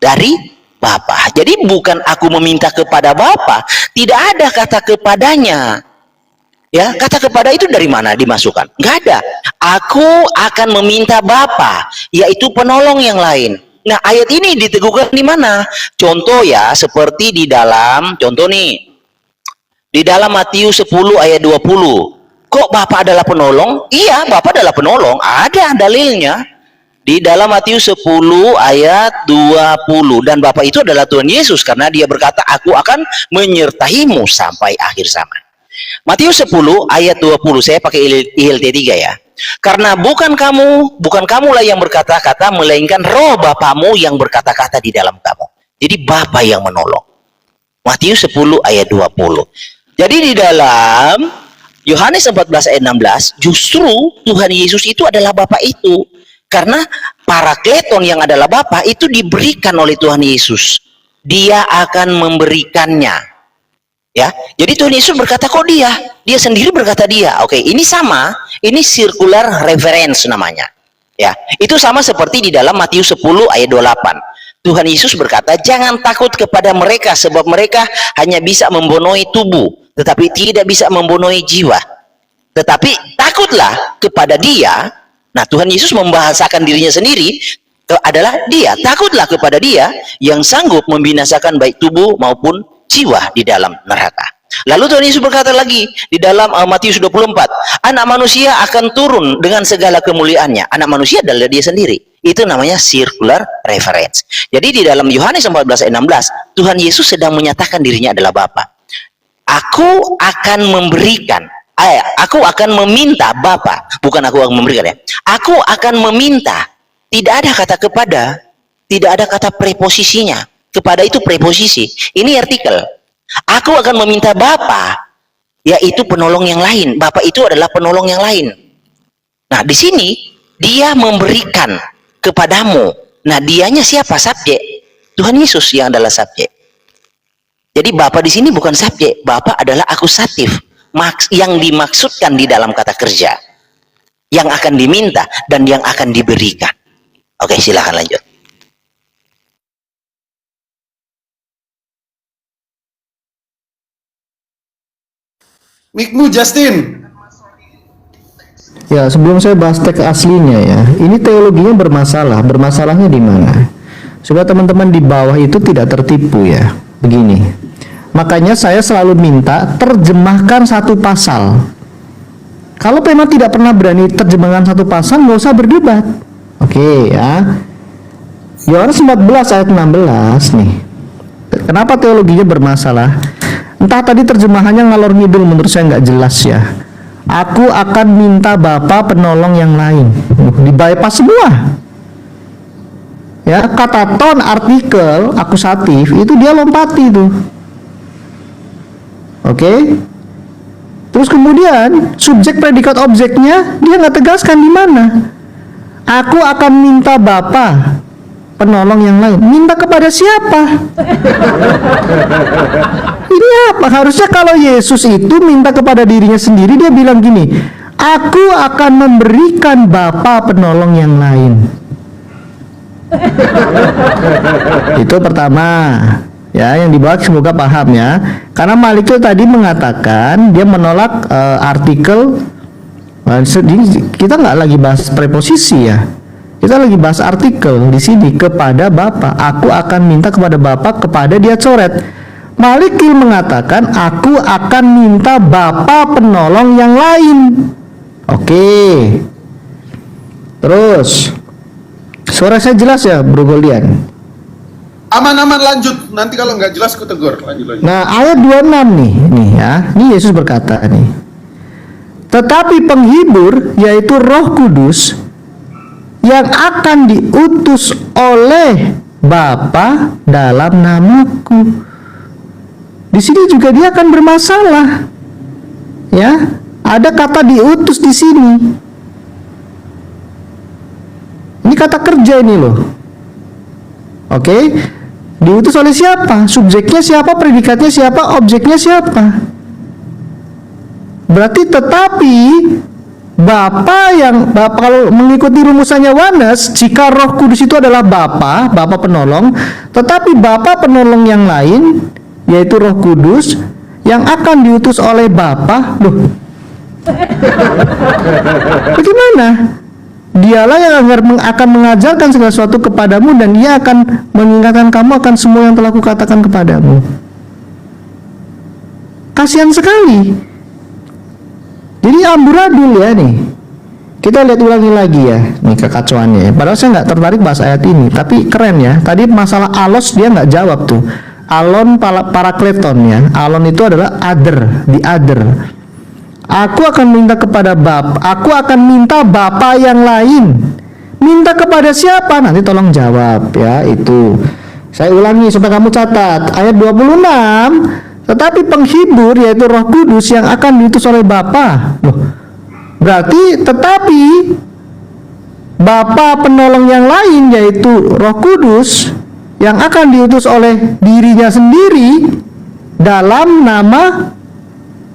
dari Bapa. Jadi bukan aku meminta kepada Bapa, tidak ada kata kepadanya. Ya, kata kepada itu dari mana dimasukkan? Nggak ada. Aku akan meminta Bapa, yaitu penolong yang lain. Nah, ayat ini diteguhkan di mana? Contoh ya, seperti di dalam, contoh nih, di dalam Matius 10 ayat 20. Kok Bapa adalah penolong? Iya, Bapa adalah penolong. Ada dalilnya. Di dalam Matius 10 ayat 20. Dan Bapa itu adalah Tuhan Yesus, karena dia berkata, aku akan menyertaimu sampai akhir zaman. Matius 10 ayat 20, saya pakai ILT 3 ya. Karena bukan kamulah yang berkata-kata, melainkan roh Bapamu yang berkata-kata di dalam kamu. Jadi Bapa yang menolong. Matius 10 ayat 20. Jadi di dalam Yohanes 14 ayat 16, justru Tuhan Yesus itu adalah Bapa itu. Karena Parakleton yang adalah Bapa itu diberikan oleh Tuhan Yesus. Dia akan memberikannya. Ya, jadi Tuhan Yesus berkata kok dia sendiri berkata dia. Oke, ini sama, ini circular reference namanya. Ya, itu sama seperti di dalam Matius 10 ayat 28. Tuhan Yesus berkata, jangan takut kepada mereka, sebab mereka hanya bisa membunuh tubuh, tetapi tidak bisa membunuh jiwa. Tetapi takutlah kepada Dia. Nah, Tuhan Yesus membahasakan dirinya sendiri adalah Dia. Takutlah kepada Dia yang sanggup membinasakan baik tubuh maupun jiwa di dalam neraka. Lalu Tuhan Yesus berkata lagi di dalam Matius 24, anak manusia akan turun dengan segala kemuliaannya. Anak manusia adalah Dia sendiri. Itu namanya circular reference. Jadi di dalam Yohanes 14 ayat 16, Tuhan Yesus sedang menyatakan dirinya adalah Bapa. Aku akan memberikan, aku akan meminta Bapa, bukan aku akan memberikan ya. Aku akan meminta, tidak ada kata kepada, tidak ada kata preposisinya. Kepada itu preposisi. Ini artikel. Aku akan meminta Bapa, yaitu penolong yang lain. Bapa itu adalah penolong yang lain. Nah, di sini Dia memberikan kepadamu. Nah, dianya siapa? Subjek. Tuhan Yesus yang adalah subjek. Jadi Bapa di sini bukan subjek. Bapa adalah akusatif. Yang dimaksudkan di dalam kata kerja. Yang akan diminta dan yang akan diberikan. Oke, silakan lanjut. Mikmu Justin. Ya, sebelum saya bahas teks aslinya ya, ini teologinya bermasalah. Bermasalahnya di mana? Supaya teman-teman di bawah itu tidak tertipu ya. Begini. Makanya saya selalu minta terjemahkan satu pasal. Kalau memang tidak pernah berani terjemahkan satu pasal, nggak usah berdebat. Oke ya. Yohanes 14 ayat 16 nih. Kenapa teologinya bermasalah? Entah tadi terjemahannya ngalor ngidul, menurut saya nggak jelas ya. Aku akan minta Bapa penolong yang lain. Di bypass semua. Ya, kata ton artikel akusatif itu dia lompati tuh. Oke. Terus kemudian subjek predikat objeknya dia nggak tegaskan di mana. Aku akan minta Bapa penolong yang lain. Minta kepada siapa? Ini apa? Harusnya kalau Yesus itu minta kepada dirinya sendiri, dia bilang gini, aku akan memberikan Bapa penolong yang lain. Itu pertama. Ya, yang dibawah semoga paham ya. Karena Malik itu tadi mengatakan dia menolak artikel. Kita nggak lagi bahas preposisi ya. Kita lagi bahas artikel di sini kepada Bapa. Aku akan minta kepada Bapa, kepada dia coret. Malikil mengatakan aku akan minta Bapa penolong yang lain. Oke. Terus suara saya jelas ya, Bro Goldian? Aman-aman, lanjut. Nanti kalau nggak jelas aku tegur. Lanjut. Nah, ayat 26 nih ya. Ini Yesus berkata nih. Tetapi penghibur yaitu Roh Kudus yang akan diutus oleh Bapa dalam namaku. Di sini juga dia akan bermasalah. Ya, ada kata diutus di sini. Ini kata kerja ini loh. Oke. Diutus oleh siapa? Subjeknya siapa? Predikatnya siapa? Objeknya siapa? Berarti tetapi Kalau mengikuti rumusannya Oneness, jika Roh Kudus itu adalah Bapa penolong, tetapi Bapa penolong yang lain, yaitu Roh Kudus, yang akan diutus oleh Bapa, loh, bagaimana? Dialah yang akan mengajarkan segala sesuatu kepadamu, dan Ia akan mengingatkan kamu akan semua yang telah kukatakan kepadamu. Kasihan sekali. Jadi amburadul ya nih. Kita lihat ulangi lagi ya, nih kekacauannya ya. Padahal saya nggak tertarik bahas ayat ini, tapi keren ya. Tadi masalah alos dia nggak jawab tuh. Alon parakleton ya. Alon itu adalah other, the other. Aku akan minta kepada aku akan minta Bapa yang lain. Minta kepada siapa? Nanti tolong jawab ya itu. Saya ulangi supaya kamu catat. Ayat 26. Tetapi penghibur, yaitu Roh Kudus, yang akan diutus oleh Bapa. Loh, berarti tetapi Bapa penolong yang lain, yaitu Roh Kudus, yang akan diutus oleh dirinya sendiri dalam nama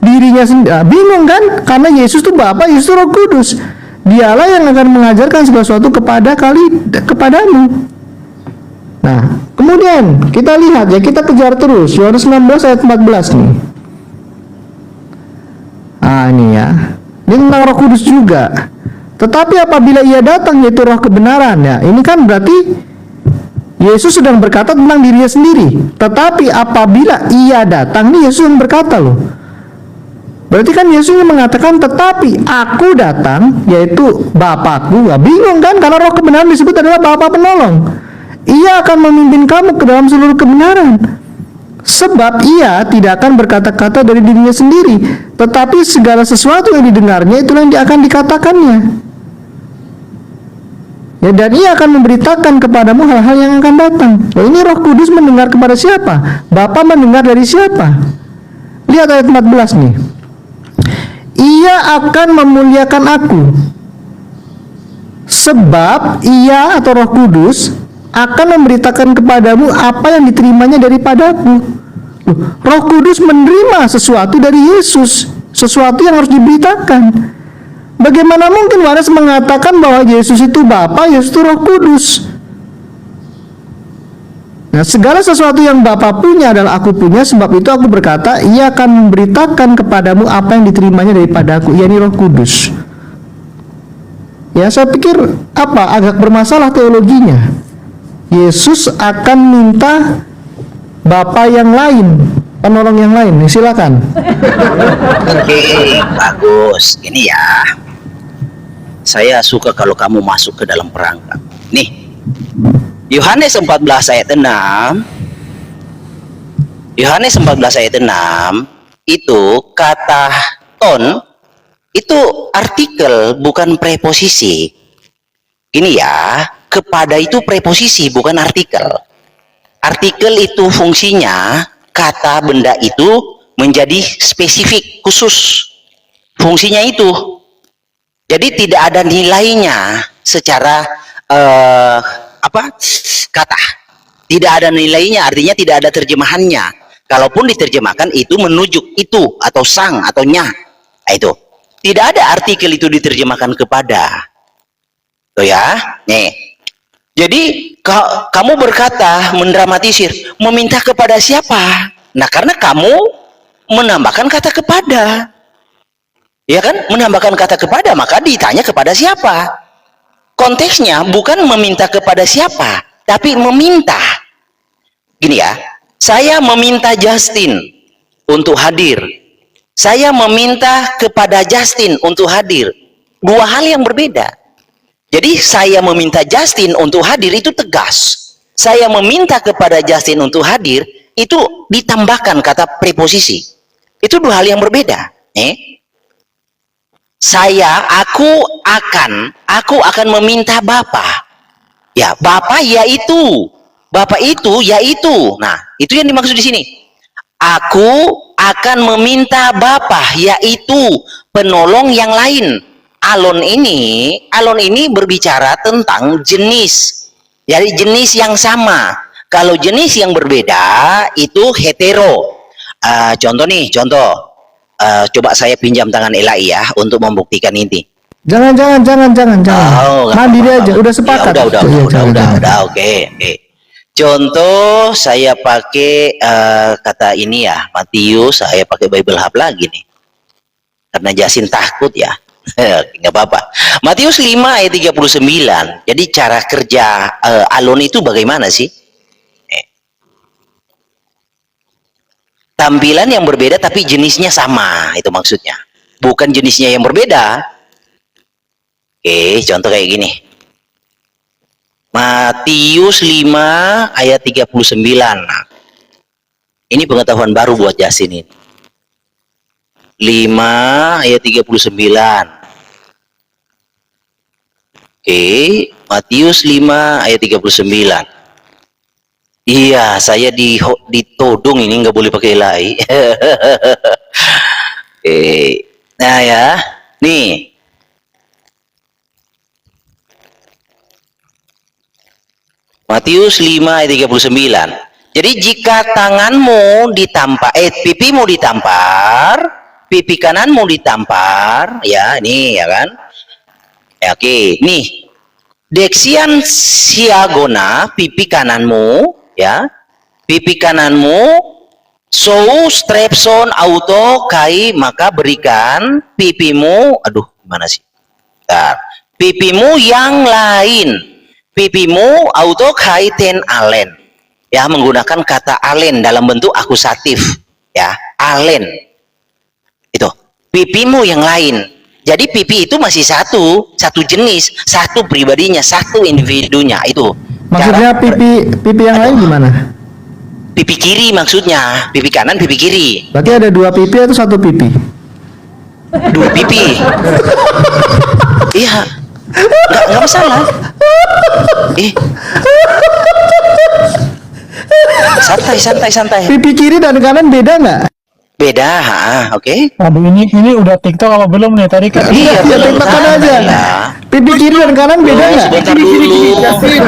dirinya sendiri. Bingung kan? Karena Yesus itu Bapa, Yesus itu Roh Kudus. Dialah yang akan mengajarkan segala sesuatu kepadamu. Nah, kemudian kita lihat ya, kita kejar terus Yohanes 16 ayat 14 nih. Ah, ini ya. Ini tentang Roh Kudus juga. Tetapi apabila Ia datang, yaitu Roh kebenaran ya. Ini kan berarti Yesus sedang berkata tentang dirinya sendiri. Tetapi apabila Ia datang, ini Yesus yang berkata loh. Berarti kan Yesus yang mengatakan tetapi aku datang, yaitu Bapakku. Nah, bingung kan? Karena Roh kebenaran disebut adalah Bapa penolong. Ia akan memimpin kamu ke dalam seluruh kebenaran. Sebab Ia tidak akan berkata-kata dari dirinya sendiri, tetapi segala sesuatu yang didengarnya itulah yang akan dikatakannya. Ya, dan Ia akan memberitakan kepadamu hal-hal yang akan datang. Nah, ini Roh Kudus mendengar kepada siapa? Bapa mendengar dari siapa? Lihat ayat 14 nih. Ia akan memuliakan aku. Sebab Ia atau Roh Kudus akan memberitakan kepadamu apa yang diterimanya daripadaku. Roh Kudus menerima sesuatu dari Yesus, sesuatu yang harus diberitakan. Bagaimana mungkin Yohanes mengatakan bahwa Yesus itu Bapa, Yesus itu Roh Kudus? Nah, segala sesuatu yang Bapa punya adalah aku punya, sebab itu aku berkata, Ia akan memberitakan kepadamu apa yang diterimanya daripadaku, yakni Roh Kudus. Ya, saya pikir agak bermasalah teologinya. Yesus akan minta Bapa yang lain, penolong yang lain. Silakan. Oke, bagus. Ini ya, saya suka kalau kamu masuk ke dalam perangkap. Nih, Yohanes 14 ayat 6. Yohanes 14 ayat 6 itu kata ton itu artikel, bukan preposisi. Ini ya, kepada itu preposisi, bukan artikel. Artikel itu fungsinya kata benda itu menjadi spesifik, khusus. Fungsinya itu. Jadi tidak ada nilainya secara kata. Tidak ada nilainya, artinya tidak ada terjemahannya. Kalaupun diterjemahkan itu menunjuk itu atau sang atau nya. Nah, itu. Tidak ada artikel itu diterjemahkan kepada. Tuh ya. Nih. Jadi kamu berkata, mendramatisir, meminta kepada siapa? Nah, karena kamu menambahkan kata kepada. Ya kan? Menambahkan kata kepada, maka ditanya kepada siapa? Konteksnya bukan meminta kepada siapa, tapi meminta. Gini ya, saya meminta Justin untuk hadir. Saya meminta kepada Justin untuk hadir. Dua hal yang berbeda. Jadi saya meminta Justin untuk hadir itu tegas. Saya meminta kepada Justin untuk hadir itu ditambahkan kata preposisi. Itu dua hal yang berbeda. Aku akan meminta Bapa. Ya, Bapa yaitu. Bapa itu yaitu. Nah, itu yang dimaksud di sini. Aku akan meminta Bapa yaitu penolong yang lain. Alon ini berbicara tentang jenis. Jadi jenis yang sama. Kalau jenis yang berbeda itu hetero. Contoh. Coba saya pinjam tangan Elai ya untuk membuktikan ini. Jangan. Oh, nggak Mandiri apa-apa. aja, udah Ya, sepakat. udah, Iya, jangan. oke. Contoh saya pakai kata ini ya, Matius, saya pakai Bible Hub lagi nih. Karena Jasin takut ya. Nggak apa-apa. Matius 5 ayat 39. Jadi cara kerja alon itu bagaimana sih? Tampilan yang berbeda tapi jenisnya sama, itu maksudnya. Bukan jenisnya yang berbeda. Oke, contoh kayak gini. Matius 5 ayat 39. Nah, ini pengetahuan baru buat Jasin ini. 5 ayat 39. Oke, Matius 5 ayat 39. Iya, saya ditodong ini nggak boleh pakai lai. Oke. Nah ya, nih. Matius 5 ayat 39. Jadi jika tanganmu ditampar, pipimu ditampar, pipi kananmu ditampar, ya ini ya kan? Ya, oke, nih. Deksian siagona, pipi kananmu, ya. Pipi kananmu, so strepson auto kai, maka berikan pipimu, aduh gimana sih? Bentar. Pipimu yang lain. Pipimu auto kaiten alen, ya, menggunakan kata alen dalam bentuk akusatif, ya, alen itu pipimu yang lain. Jadi pipi itu masih satu jenis, satu pribadinya, satu individunya. Itu Maksudnya pipi yang lain gimana? pipi kiri maksudnya, pipi kanan, pipi kiri. Berarti ada dua pipi atau satu pipi? Dua pipi. Iya, nggak masalah. Santai. Pipi kiri dan kanan beda nggak? Beda, oke. Aduh, ini udah TikTok apa belum nih? Tadi kan Iya, Ya, belum tembakan sama, aja. ya. Pipi kiri dan kanan beda Belum, nggak? sebentar dulu. Jasin.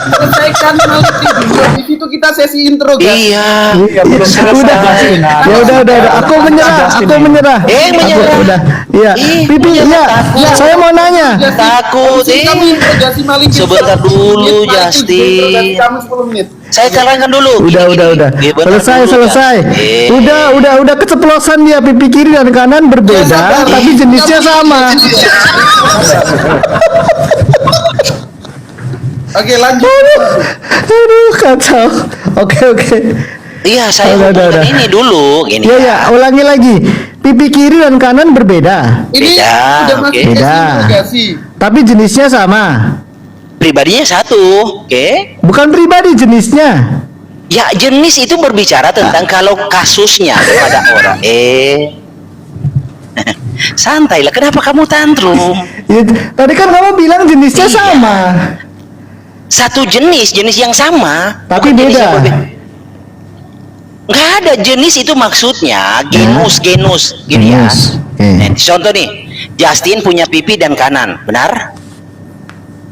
Selesaikan di situ kita sesi intro, guys. Iya. Iya, belum Udah, selesai. ya udah. Aku menyerah. Menyerah. menyerah. Udah. Iya. Ih, Pipi, menyerah, ya. takut. Saya mau nanya. Takut, Kamu intro Jasin Malik. Sebentar dulu, Justin. Dari kamu 10 menit. Saya terangkan dulu. Udah. Iya, bentar dulu, Selesai. Justin. Udah keceplosan dia, pipi kiri dan kanan berbeda, sabar. tapi jenisnya sama. Oke, lanjut. Aduh, kacau. Oke. Iya, saya Udah. hubungkan ini dulu, gini. Ya, ulangi lagi. Pipi kiri dan kanan berbeda, Ini Beda, udah masuk oke. sesi Beda. interogasi. tapi jenisnya sama. Pribadinya satu, oke? Bukan pribadi, jenisnya. Ya, jenis itu berbicara tentang kalau kasusnya kepada orang. Santailah, kenapa kamu tantrum? Ya, tadi kan kamu bilang jenisnya Iya. sama, Satu jenis yang sama, tapi bukan jenis beda. yang berbeda. Nggak ada jenis itu maksudnya, genus, gini ya. Genus, oke. Nah, contoh nih, Justin punya pipi dan kanan, benar?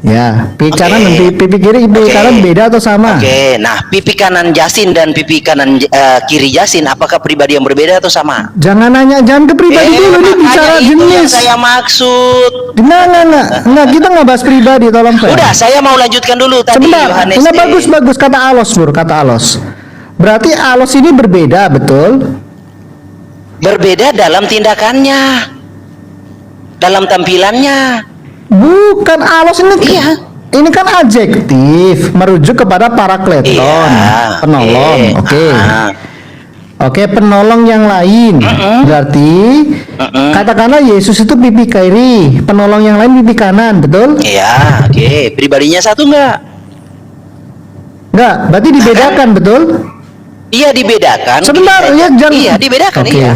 Ya, pipi Oke. kanan dan pipi kiri, pipi Oke. kanan beda atau sama? Oke, nah pipi kanan Justin dan pipi kanan kiri Justin, apakah pribadi yang berbeda atau sama? Jangan ke pribadi dulu, ini makanya bicara itu yang jenis. saya maksud. Enggak, kita nggak bahas pribadi, tolong Fer. Udah, saya mau lanjutkan dulu tadi. Sebentar, Yohanes. enggak, bagus kata Alos. Berarti Alos ini berbeda, betul? Berbeda dalam tindakannya, dalam tampilannya. Bukan, Alos ini. Iya. Ini kan adjektif merujuk kepada parakleton, Iya. penolong. Oke. Ah. Oke, penolong yang lain. Berarti katakanlah Yesus itu pipi kiri, penolong yang lain pipi kanan, betul? Iya, oke. Pribadinya satu enggak? Enggak, berarti dibedakan, betul? Iya, dibedakan. Sebentar, Gini ya, saja. jangan. Iya, dibedakan. Oke. Iya.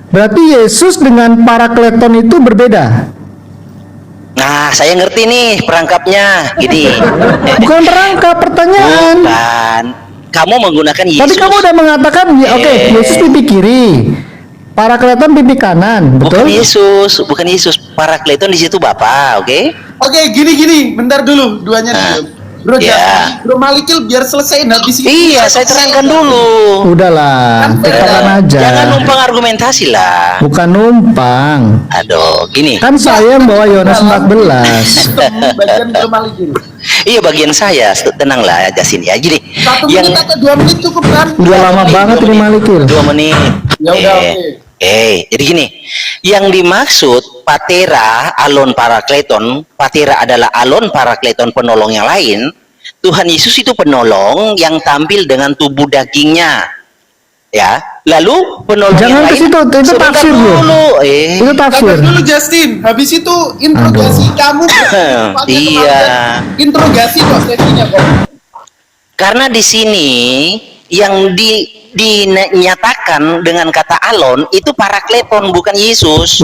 Berarti Yesus dengan parakleton itu berbeda. Nah, saya ngerti nih perangkapnya. Gini. Bukan perangkap, pertanyaan. Bukan. Kamu menggunakan Yesus. Tadi kamu udah mengatakan, oke, Yesus pipi kiri, parakleton pipi kanan, betul? Bukan Yesus. Parakleton di situ Bapak, oke? Oke, gini. Bentar dulu, duanya Nah. dulu. Bro Ya. Justin, Bro Malikil biar selesaiin habis ini. Iya, saya terangkan dulu. Udahlah, tekan aja. Jangan numpang argumentasi lah. Bukan numpang. Aduh, gini. Kan saya yang bawa Yohanes 14. Bagian Bro Malikil. Iya, bagian saya. Tenanglah, Jasin ya. Gini. 1 menit atau 2 menit cukup kan? Udah lama banget ini Malikil. 2 menit. Ya udah, oke. Jadi gini, yang dimaksud patera, alon parakleton, patera adalah alon parakleton, penolong yang lain. Tuhan Yesus itu penolong yang tampil dengan tubuh dagingnya, ya. Lalu penolong Jangan yang ke lain. situ, itu sebentar tafsir loh. dulu, Itu tafsir. Sabar dulu Justin, habis itu interogasi kamu. Iya. Interogasi kok sesinya kok. Karena di sini yang dinyatakan dengan kata alon itu parakleton, bukan Yesus.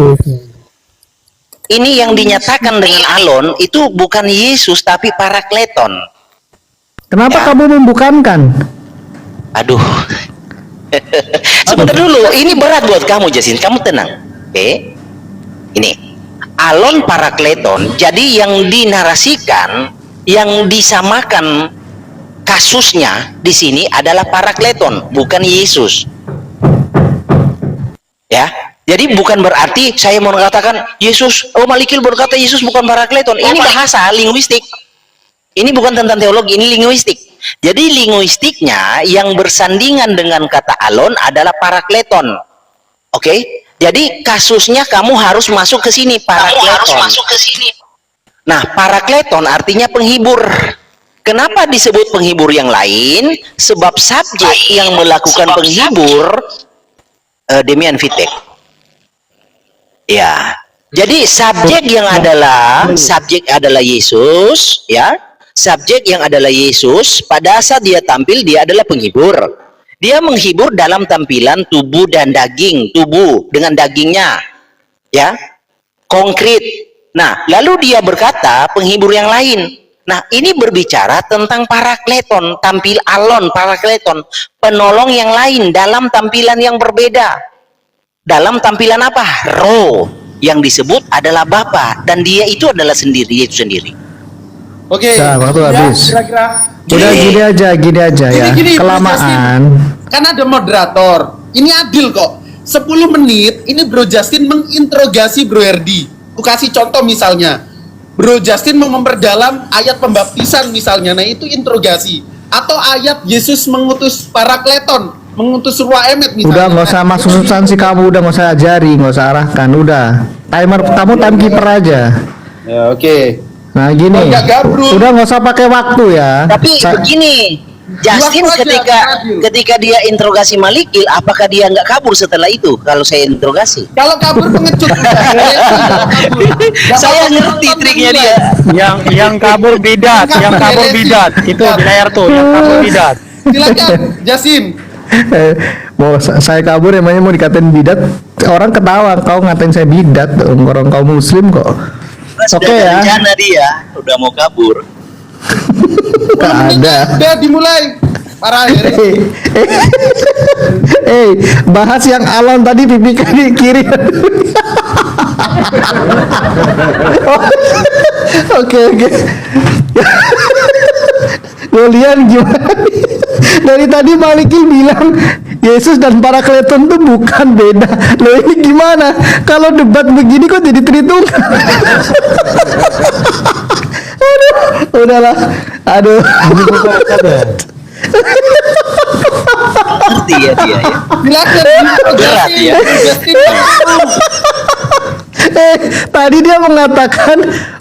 Ini yang dinyatakan dengan alon itu bukan Yesus tapi parakleton. Kenapa Ya. kamu membukankan? Aduh. Sebentar dulu, ini berat buat kamu Jasin, kamu tenang. Oke. Ini alon parakleton. Jadi yang dinarasikan, yang disamakan kasusnya di sini adalah parakleton, bukan Yesus. Ya. Jadi bukan berarti saya mau mengatakan Yesus, Malikil berkata Yesus bukan parakleton. Ini bahasa linguistik. Ini bukan tentang teologi, ini linguistik. Jadi linguistiknya yang bersandingan dengan kata alon adalah parakleton. Oke? Jadi kasusnya kamu harus masuk ke sini, parakleton. Nah, parakleton artinya penghibur. Kenapa disebut penghibur yang lain? Sebab subjek yang melakukan penghibur Demian Vitek. Ya. Jadi subjek yang adalah Yesus, ya. Subjek yang adalah Yesus, pada saat dia tampil dia adalah penghibur. Dia menghibur dalam tampilan tubuh dan daging, tubuh dengan dagingnya. Ya. Konkret. Nah, lalu dia berkata penghibur yang lain. Nah, ini berbicara tentang parakleton, tampil alon parakleton, penolong yang lain dalam tampilan yang berbeda. Dalam tampilan apa? Roh. Yang disebut adalah Bapa dan dia itu adalah Yesus sendiri. Oke. Nah, waktu ya, habis. Kira-kira. Udah gini aja ya. Gini, Kelamaan. Kan ada moderator. Ini adil kok. 10 menit ini Bro Justin menginterogasi Bro Herdi. Aku kasih contoh misalnya. Bro Justin mau memperdalam ayat pembaptisan misalnya. Nah, itu interogasi. Atau ayat Yesus mengutus parakleton, mengutus Ruah Emet misalnya. Udah nggak usah masuk substansi kamu, udah nggak usah ajari, nggak usah arahkan, udah. Timer kamu timekeeper aja. Ya, oke. Nah gini, Oh, nggak gabruk. udah nggak usah pakai waktu ya. Tapi begini, Justin Waktu aja, ketika dia interogasi Malikil, apakah dia nggak kabur setelah itu? Kalau saya interogasi, Kalau kabur pengecut. saya ngerti triknya dia. Yang kabur bidat, yang kabur bidat. Itu di layar tuh, yang kabur bidat. Silakan, Jasin. Mau saya kabur emangnya mau dikatain bidat, orang ketawa kau ngatain saya bidat, orang kau muslim kok. Oke ya. Rencana dia udah mau kabur. Gak ada. Udah dimulai. Parah ya. Bahas yang alon tadi pipi kiri kiri. Oke. Kalian gimana? Dari tadi Malikil bilang Yesus dan Parakleton tuh bukan beda. Loh ini gimana? Kalau debat begini kok jadi tritunggal? Aduh, udahlah. Aduh. Ngerti ya dia ya. Silakan. Berat ya. Tadi dia mengatakan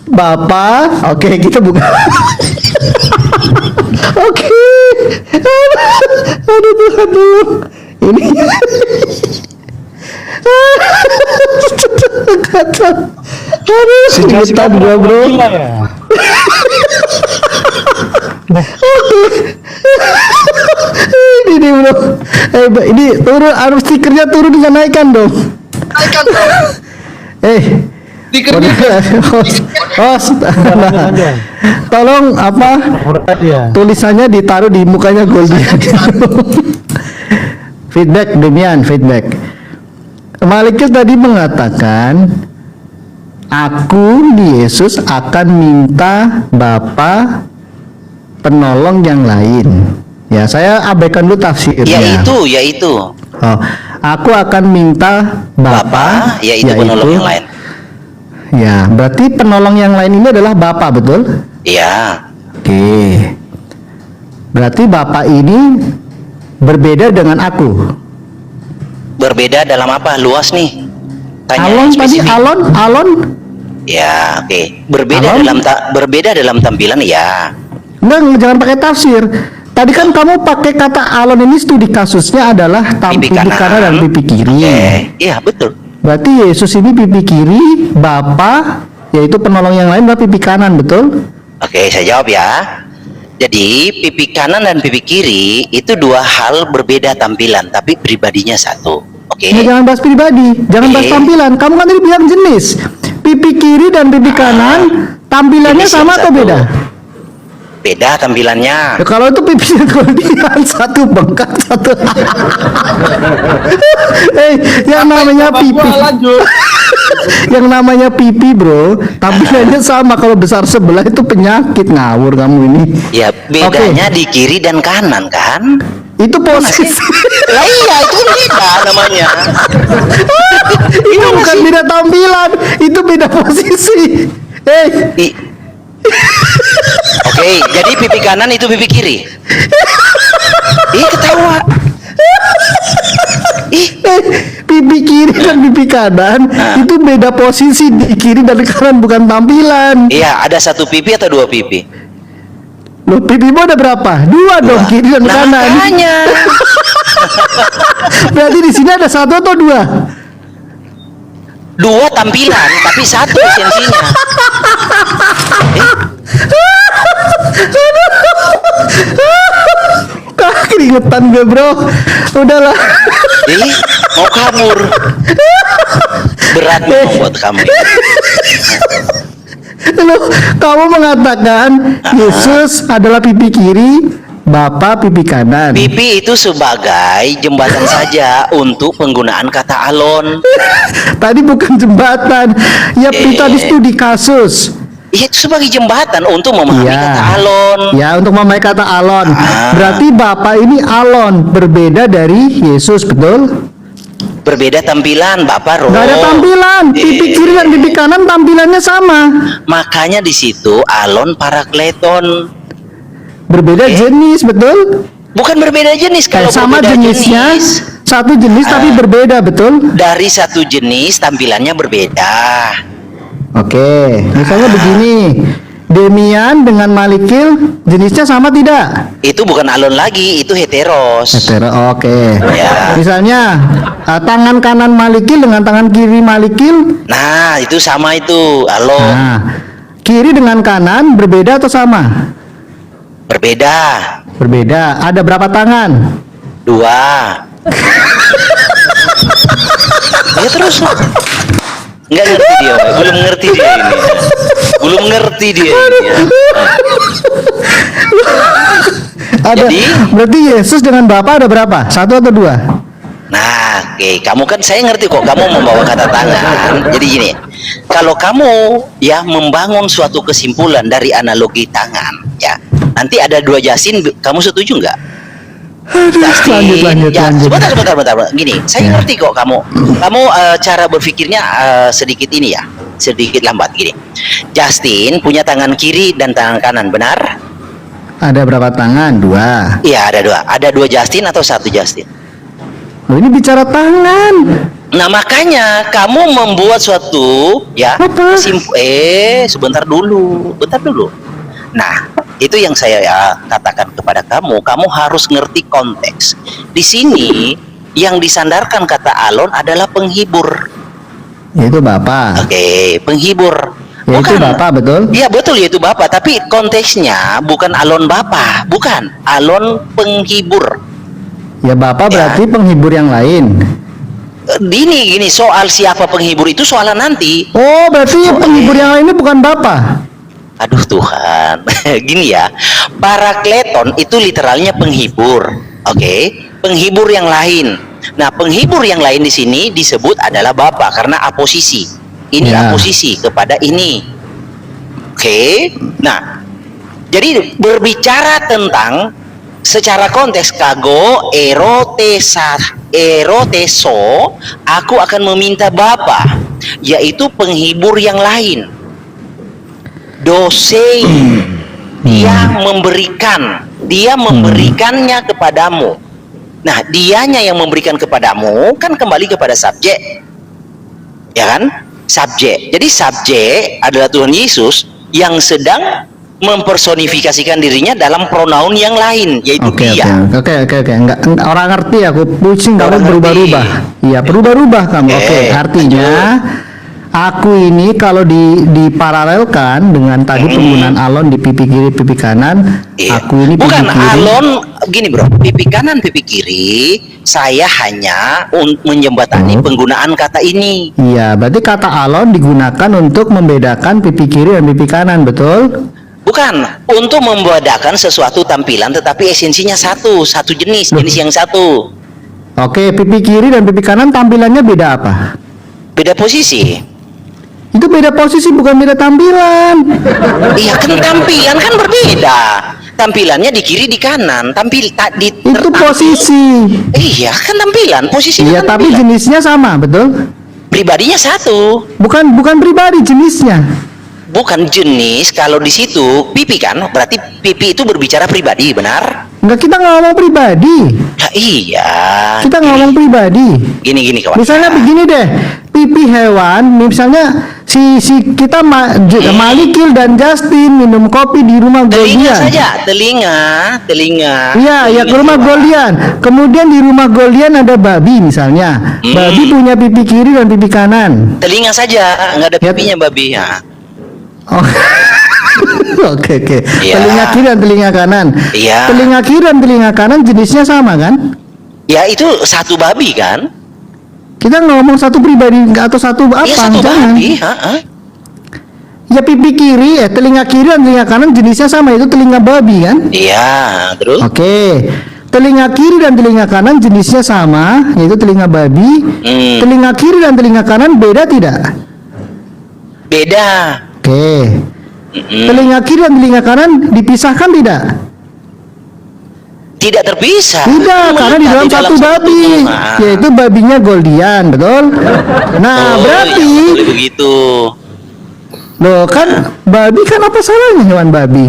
Bapak, oke kita buka. Oke. Aduh Tuhan dulu. Ini. Kata. Aduh, sejuta gua bro. Gila ya. Ini bro. Ini turun, harus stikernya turun bisa naikkan dong. Stikernya host, nah, tolong apa tulisannya ditaruh di mukanya Goldie. Feedback Demian, feedback. Malikil tadi mengatakan aku di Yesus akan minta Bapa penolong yang lain. Ya, saya abaikan dulu tafsirnya. Yaitu. Oh, aku akan minta Bapa, yaitu penolong yang lain. Ya, berarti penolong yang lain ini adalah Bapa, betul? Iya. Oke. Berarti Bapa ini berbeda dengan aku. Berbeda dalam apa? Luas nih. Tanya Alon tadi, spesifik. Alon. Ya, oke. Berbeda Alon? berbeda dalam tampilan ya. Enggak, jangan pakai tafsir. Tadi kan kamu pakai kata alon, ini studi kasusnya adalah pipi kanan dan pipi kiri. Iya, betul. Berarti Yesus ini pipi kiri, Bapa yaitu penolong yang lain adalah pipi kanan, betul? Oke, saya jawab ya. Jadi pipi kanan dan pipi kiri itu dua hal berbeda tampilan, tapi pribadinya satu. Oke. Nah, jangan bahas pribadi, jangan bahas tampilan. Kamu kan tadi bilang jenis. Pipi kiri dan pipi kanan tampilannya jenis sama yang atau satu. beda? Beda tampilannya. Ya, kalau itu pipinya kelebihan, satu bengkak, satu. Yang namanya pipi, Lanjut. yang namanya pipi, bro, tampilannya sama. Kalau besar sebelah itu penyakit, ngawur kamu ini. Ya, bedanya di kiri dan kanan kan? Itu posisi. Lah iya, itu kan beda namanya. Itu bukan beda tampilan, itu beda posisi. I- Oke, jadi pipi kanan itu pipi kiri. Ih, ketawa. Pipi kiri dan pipi kanan itu beda posisi, di kiri dan kanan, bukan tampilan. Iya, ada satu pipi atau dua pipi? Loh, pipimu ada berapa? Dua dong, kiri dan Nah, kanan. makanya. Berarti di sini ada satu atau dua? Dua tampilan, tapi satu esensinya. Keringetan gue, bro. Udahlah. Mau kabur. Berat memang buat kamu. Loh, kamu mengatakan Yesus adalah pipi kiri, Bapa pipi kanan. Pipi itu sebagai jembatan saja untuk penggunaan kata alon. Tadi bukan jembatan. Ya, tadi studi kasus. Iya, itu sebagai jembatan untuk memahami kata alon. Ya, untuk memahami kata alon. Berarti Bapa ini alon, berbeda dari Yesus, betul? Berbeda tampilan, Bapak roh. Gak ada tampilan. Pipi kiri dan pipi kanan tampilannya sama. Makanya di situ alon parakleton. Berbeda jenis, betul? Bukan berbeda jenis. Kalau Sama berbeda jenisnya, jenis, satu jenis tapi berbeda, betul? dari satu jenis tampilannya berbeda. Oke, misalnya begini, Demian dengan Malikil jenisnya sama tidak? Itu bukan alon lagi, itu heteros. Oke. Ya. Misalnya tangan kanan Malikil dengan tangan kiri Malikil. Nah, itu sama itu alon. Nah, kiri dengan kanan berbeda atau sama? Berbeda. Berbeda. Ada berapa tangan? Dua. Ya terus. Nggak ngerti dia, belum ngerti dia ini. Belum ngerti dia ini. Ya. Ada. Jadi? Berarti Yesus dengan Bapa ada berapa? Satu atau dua? Nah, oke, kamu kan saya ngerti kok kamu membawa kata tangan. Jadi gini, kalau kamu ya membangun suatu kesimpulan dari analogi tangan, ya nanti ada dua jasin, kamu setuju nggak? Lanjut. Sebentar. Gini, saya ngerti kok kamu cara berpikirnya sedikit ini ya, sedikit lambat gini. Justin punya tangan kiri dan tangan kanan, benar? Ada berapa tangan? Dua. Iya, ada dua. Ada dua Justin atau satu Justin? Loh, ini bicara tangan. Nah, makanya kamu membuat suatu ya Apa? sebentar dulu. Nah, itu yang saya katakan kepada kamu harus ngerti konteks. Di sini yang disandarkan kata alon adalah penghibur. Yaitu Bapa. Oke, penghibur. Yaitu Bapa, betul? Iya, betul, yaitu Bapa, tapi konteksnya bukan alon Bapa, bukan alon penghibur. Ya, Bapa berarti penghibur yang lain. Gini, soal siapa penghibur itu soalan nanti. Oh, berarti penghibur yang lain ini bukan Bapa. Aduh Tuhan, gini ya, parakleton itu literalnya penghibur, oke? Penghibur yang lain. Nah, penghibur yang lain di sini disebut adalah Bapa karena aposisi. Ini Ya. aposisi kepada ini, oke? Nah, Jadi berbicara tentang secara konteks kago eroteso, aku akan meminta Bapa, yaitu penghibur yang lain. Dosei, dia memberikannya kepadamu. Nah, dianya yang memberikan kepadamu kan kembali kepada subjek, ya kan? Subjek. Jadi subjek adalah Tuhan Yesus yang sedang mempersonifikasikan dirinya dalam pronoun yang lain, yaitu dia. Oke. Enggak, orang ngerti, aku pusing kamu berubah-ubah. Iya, berubah-ubah kamu. Oke, artinya aku ini kalau diparalelkan dengan tadi penggunaan alon di pipi kiri, pipi kanan, aku ini pipi bukan kiri. alon gini bro, pipi kanan, pipi kiri, saya hanya menjembatani penggunaan kata ini. Iya, berarti kata alon digunakan untuk membedakan pipi kiri dan pipi kanan, betul? Bukan untuk membedakan sesuatu tampilan, tetapi esensinya satu jenis yang satu. Oke, pipi kiri dan pipi kanan tampilannya beda apa? Beda posisi. Itu beda posisi, bukan beda tampilan. Iya kan, tampilan kan berbeda. Tampilannya di kiri, di kanan. Itu posisi. Iya kan, tampilan, posisi. Iya, tapi jenisnya sama, betul? Pribadinya satu. Bukan pribadi, jenisnya. Bukan jenis, kalau di situ pipi kan, berarti pipi itu berbicara pribadi, benar? Enggak, kita nggak ngomong pribadi. Nah, iya. Kita ngomong pribadi. Gini kawan. Misalnya begini deh, pipi hewan, misalnya si kita Malikil dan Justin minum kopi di rumah Telinga Goldian. saja, telinga. Iya, ke rumah Goldian. Kemudian di rumah Goldian ada babi misalnya. Babi punya pipi kiri dan pipi kanan. Telinga saja, nggak ada pipinya babi ya. Oh. Oke. Iya. Telinga kiri dan telinga kanan. Iya. Telinga kiri dan telinga kanan jenisnya sama kan? Ya itu satu babi kan? Kita ngomong satu pribadi atau satu apa? Iya, satu Jangan. babi. Ya pipi kiri, telinga kiri dan telinga kanan jenisnya sama, itu telinga babi kan? Iya, terus? Oke. Telinga kiri dan telinga kanan jenisnya sama, yaitu telinga babi. Telinga kiri dan telinga kanan beda tidak? Beda. Oke. Telinga kiri dan telinga kanan dipisahkan tidak? Tidak terpisah. Tidak, karena di dalam satu babi, yaitu babinya Goldian, betul? Nah, berarti ya, boleh begitu. loh kan babi kan apa salahnya hewan babi?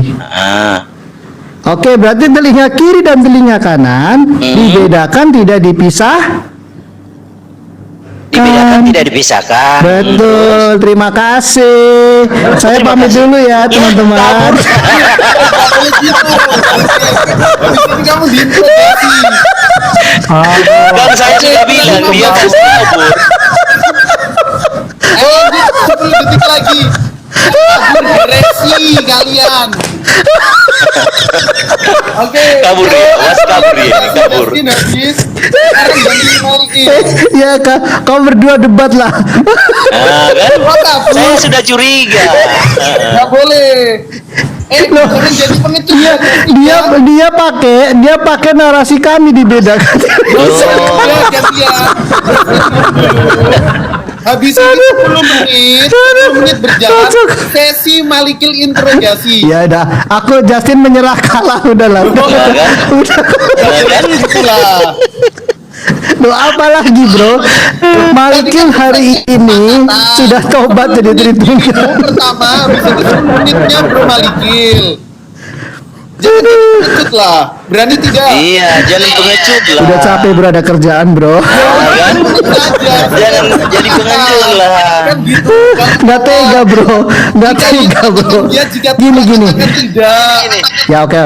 Oke, berarti telinga kiri dan telinga kanan dibedakan, tidak dipisah. Dibedakan, tidak dipisahkan. Betul, terima kasih. Saya Terima pamit kasih. dulu ya, teman-teman. Kamu diinterogasi. Kan saya sudah bilang dia mau kabur. Lanjut 10 detik lagi. Kabur bereaksi kalian. Oke. Kabur dia, was kabur dia, kabur. Habis. Sekarang ganti Malikil. Ya, kau berdua debat lah. Nah, kan? Kabur. Saya sudah curiga. Nggak boleh. Jangan jadi pengecut. Dia pakai narasi kami dibedakan. Ya, gantian. Habis ini 10 menit berjalan sesi Malikil interogasi. Ya udah, aku Justin menyerah kalah udahlah. Udah. Itulah. Loh, apa lagi bro? Malikil hari ini sudah tobat jadi treatment. Pertama, habis itu 10 menitnya Bro Malikil. Jangan pengecut lah. Berani tidak? Iya, jangan pengecut lah. Udah capek bro, ada kerjaan bro. Kan? Jangan jadi pengecut lah. Kan gitu. Nggak tega bro, nggak tega bro. Gini. Tidak. Ya oke.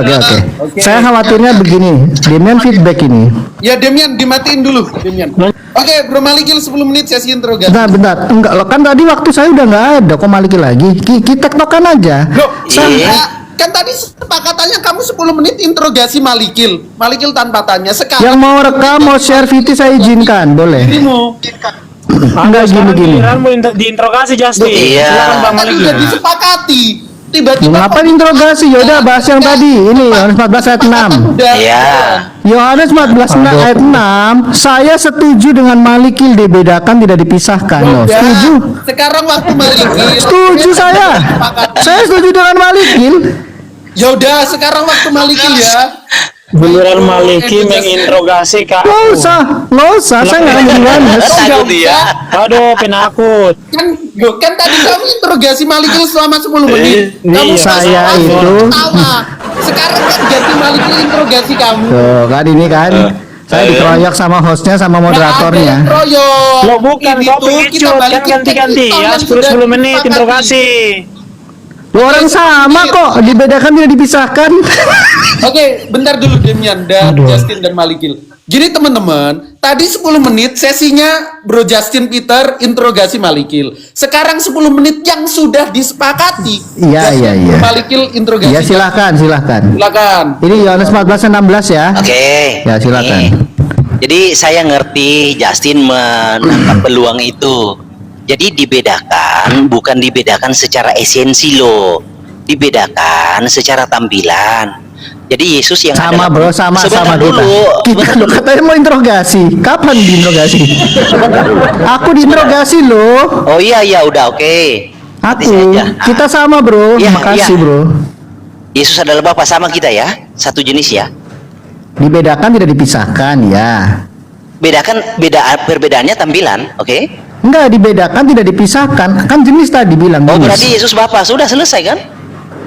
Saya khawatirnya begini, Demian feedback ini. Ya Demian, dimatiin dulu Demian. Oke, Bro Malikil 10 menit sesi interogasi. Bentar. Enggak loh, kan tadi waktu saya udah nggak ada, kok Malikil lagi? Kita tektokan aja. Loh, Iya. kan tadi sepakatannya kamu 10 menit interogasi Malikil. Malikil tanpa tanya. Sekarang Yang mau rekam, mau share VT saya izinkan, boleh? dirimu. Enggak gini. Mau diinterogasi Justin. Iya. Silakan Bang Tadi Malik. udah disepakati. Tiba-tiba Ngapain interogasi? Yaudah bahas yang tadi. Ini Yohanes 14 ayat 6. Udah. Iya. Yohanes 14 ayat 6. Saya setuju dengan Malikil, dibedakan tidak dipisahkan. Loh, Udah. setuju? Sekarang waktu Malikil. Setuju saya. Saya setuju dengan Malikil. Ya udah, sekarang waktu Malikil ya. Giliran Maliki menginterogasi Kak. Nggak usah, saya nggak akan jadi Yohanes. Takut dia. Aduh, penakut. Kan tadi kamu interogasi Malikil selama 10 menit. Kamu saya masalah, itu- ketawa. Sekarang kan ganti Malikil interogasi kamu. Tuh kan ini kan, saya dikeroyok sama hostnya sama moderatornya. Lo bukan, Ini kau tuh pengecut, kita kan balikin ke ganti-ganti kita ya, yang 10 sudah menit disepakati. interogasi. Lo orang sama kok, dibedakan tidak dipisahkan. Oke, bentar dulu Demian dan Justin dan Malikil. Jadi teman-teman, tadi 10 menit sesinya Bro Justin Peter interogasi Malikil. Sekarang 10 menit yang sudah disepakati. Iya, Justin, iya, iya. Malikil interogasi. Ya silakan. Silakan. Ini Yohanes 14 dan 16 ya. Oke. Ya, silakan. Nih. Jadi saya ngerti Justin menangkap peluang itu. Jadi dibedakan, bukan dibedakan secara esensi loh. Dibedakan secara tampilan. Jadi Yesus yang Sama adalah- bro, sama Sebentar kita. dulu. Kita lo katanya mau interogasi. Kapan diinterogasi? Aku diinterogasi loh. Oh iya udah oke. Nanti Aku, saja. kita sama bro. Iya, Makasih iya. bro. Yesus adalah Bapa sama kita ya, satu jenis ya. Dibedakan tidak dipisahkan ya. Perbedaannya tampilan, oke? Enggak, dibedakan tidak dipisahkan. Kan jenis tadi bilang Oh jenis. berarti Yesus Bapa sudah selesai kan?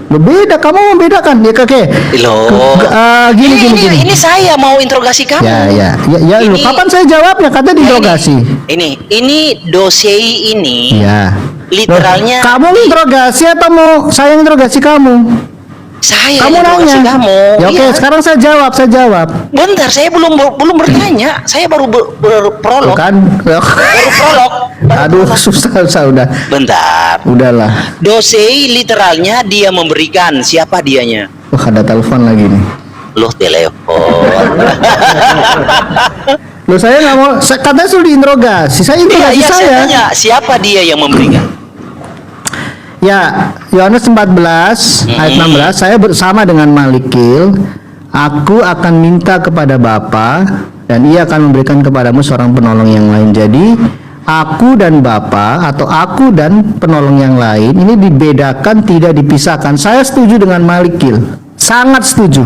Loh, beda, kamu membedakan ya oke. Loh. Gini. Ini saya mau interogasi kamu. Ya, loh, Ini- kapan saya jawabnya? Katanya diinterogasi. Ini dosei ini Ya. literalnya Loh, kamu interogasi atau mau saya interogasi kamu? saya Kamu interogasi nanya. kamu. Ya oke, Iya. sekarang saya jawab. Bentar, saya belum bertanya. Saya baru Tuh berprolog. kan. Baru prolog. Aduh, susah udah. Bentar. Udahlah. Dosei literalnya dia memberikan. Siapa dianya? Wah, ada telepon lagi nih. Loh, telepon. Loh, saya nggak mau. Katanya suruh diinterogasi. Saya interogasi Iya, saya saya. tanya, siapa dia yang memberikan? Ya, Yohanes 14 ayat 16, saya bersama dengan Malikil, aku akan minta kepada Bapa dan ia akan memberikan kepadamu seorang penolong yang lain. Jadi, aku dan Bapa atau aku dan penolong yang lain ini dibedakan, tidak dipisahkan. Saya setuju dengan Malikil. Sangat setuju.